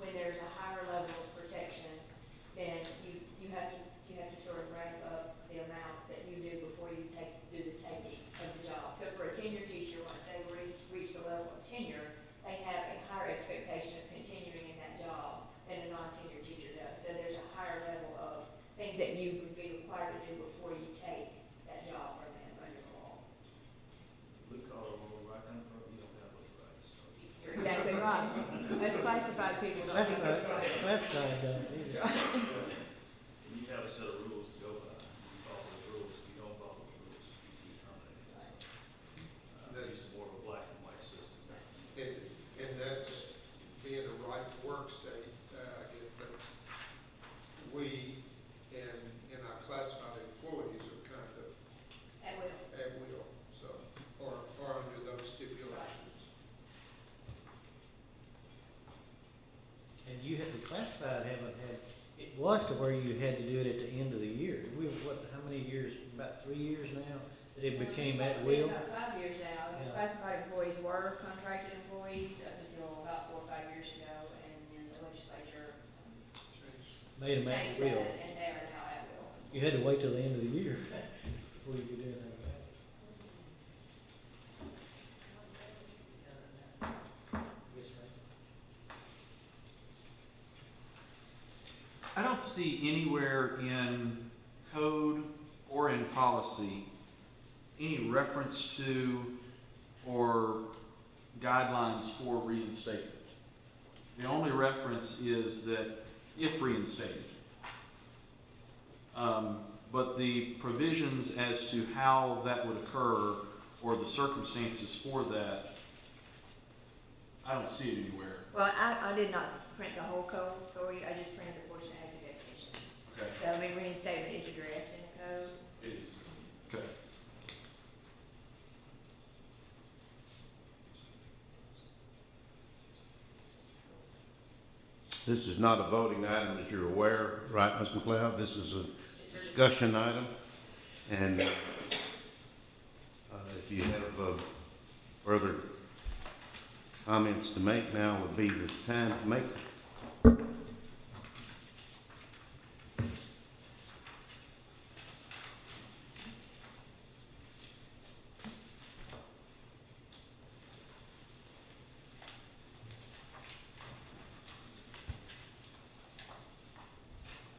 Speaker 4: when there's a higher level of protection, then you have to sort of ramp up the amount that you do before you do the taking of the job. So for a tenured teacher, once they reach the level of tenure, they have a higher expectation of continuing in that job than a non-tenured teacher does. So there's a higher level of things that you would be required to do before you take that job from them under the law.
Speaker 14: Blue collar world, right down front, you don't have those rights.
Speaker 4: You're exactly right. Us classified people don't have those rights.
Speaker 7: Classified don't either.
Speaker 14: And you have a set of rules to go by. You follow those rules. If you don't follow those rules, you can terminate. It's more of a black and white system.
Speaker 6: And that's being a right to work state, I guess that's, we and our classified employees are kind of
Speaker 4: At will.
Speaker 6: so, or under those stipulations.
Speaker 7: And you had, the classified haven't had, it was to where you had to do it at the end of the year. How many years, about 3 years now, that it became at will?
Speaker 4: About 5 years now.
Speaker 7: Yeah.
Speaker 4: Classified employees were contracted employees up until about 4 or 5 years ago, and then the legislature
Speaker 7: Made them at
Speaker 4: changed
Speaker 7: will.
Speaker 4: that, and they are now at will.
Speaker 7: You had to wait till the end of the year before you could do anything about it. Yes, ma'am.
Speaker 5: I don't see anywhere in code or in policy any reference to or guidelines for reinstatement. The only reference is that if reinstated. But the provisions as to how that would occur or the circumstances for that, I don't see it anywhere.
Speaker 4: Well, I did not print the whole code for you, I just printed the portion that has the definitions.
Speaker 5: Okay.
Speaker 4: So, I mean, reinstatement is addressed in the code.
Speaker 5: It is. Okay.
Speaker 1: This is not a voting item, as you're aware, right, Ms. McLeod? This is a discussion item. And if you have further comments to make, now would be the time to make them.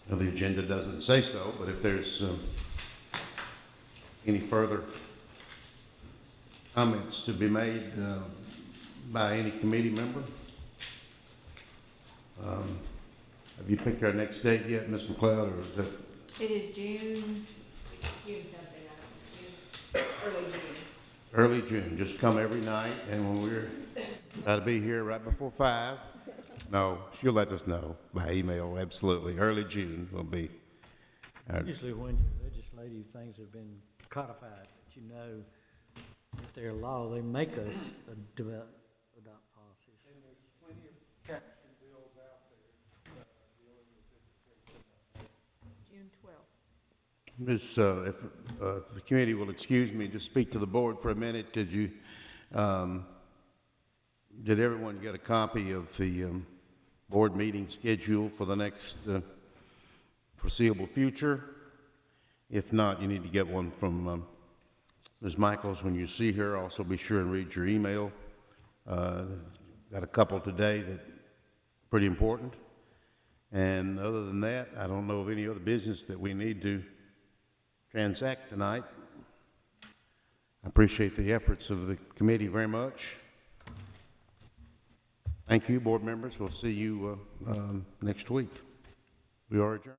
Speaker 1: Now, the agenda doesn't say so, but if there's any further comments to be made by any committee member? Have you picked our next date yet, Ms. McLeod, or is that
Speaker 4: It is June something, I don't know, early June.
Speaker 1: early June? Just come every night, and when we're, got to be here right before 5. No, she'll let us know by email, absolutely. Early June will be.
Speaker 7: Usually when your legislative things have been codified, that you know if they're law, they make us adopt policies.
Speaker 6: And there's plenty of caption bills out there, dealing with it.
Speaker 9: June 12th.
Speaker 1: If the committee will excuse me, just speak to the board for a minute. Did everyone get a copy of the board meeting schedule for the next foreseeable future? If not, you need to get one from Ms. Michaels when you see her. Also be sure and read your email. Got a couple today that are pretty important. And other than that, I don't know of any other business that we need to transact tonight. I appreciate the efforts of the committee very much. Thank you, board members. We'll see you next week. We are adjourned.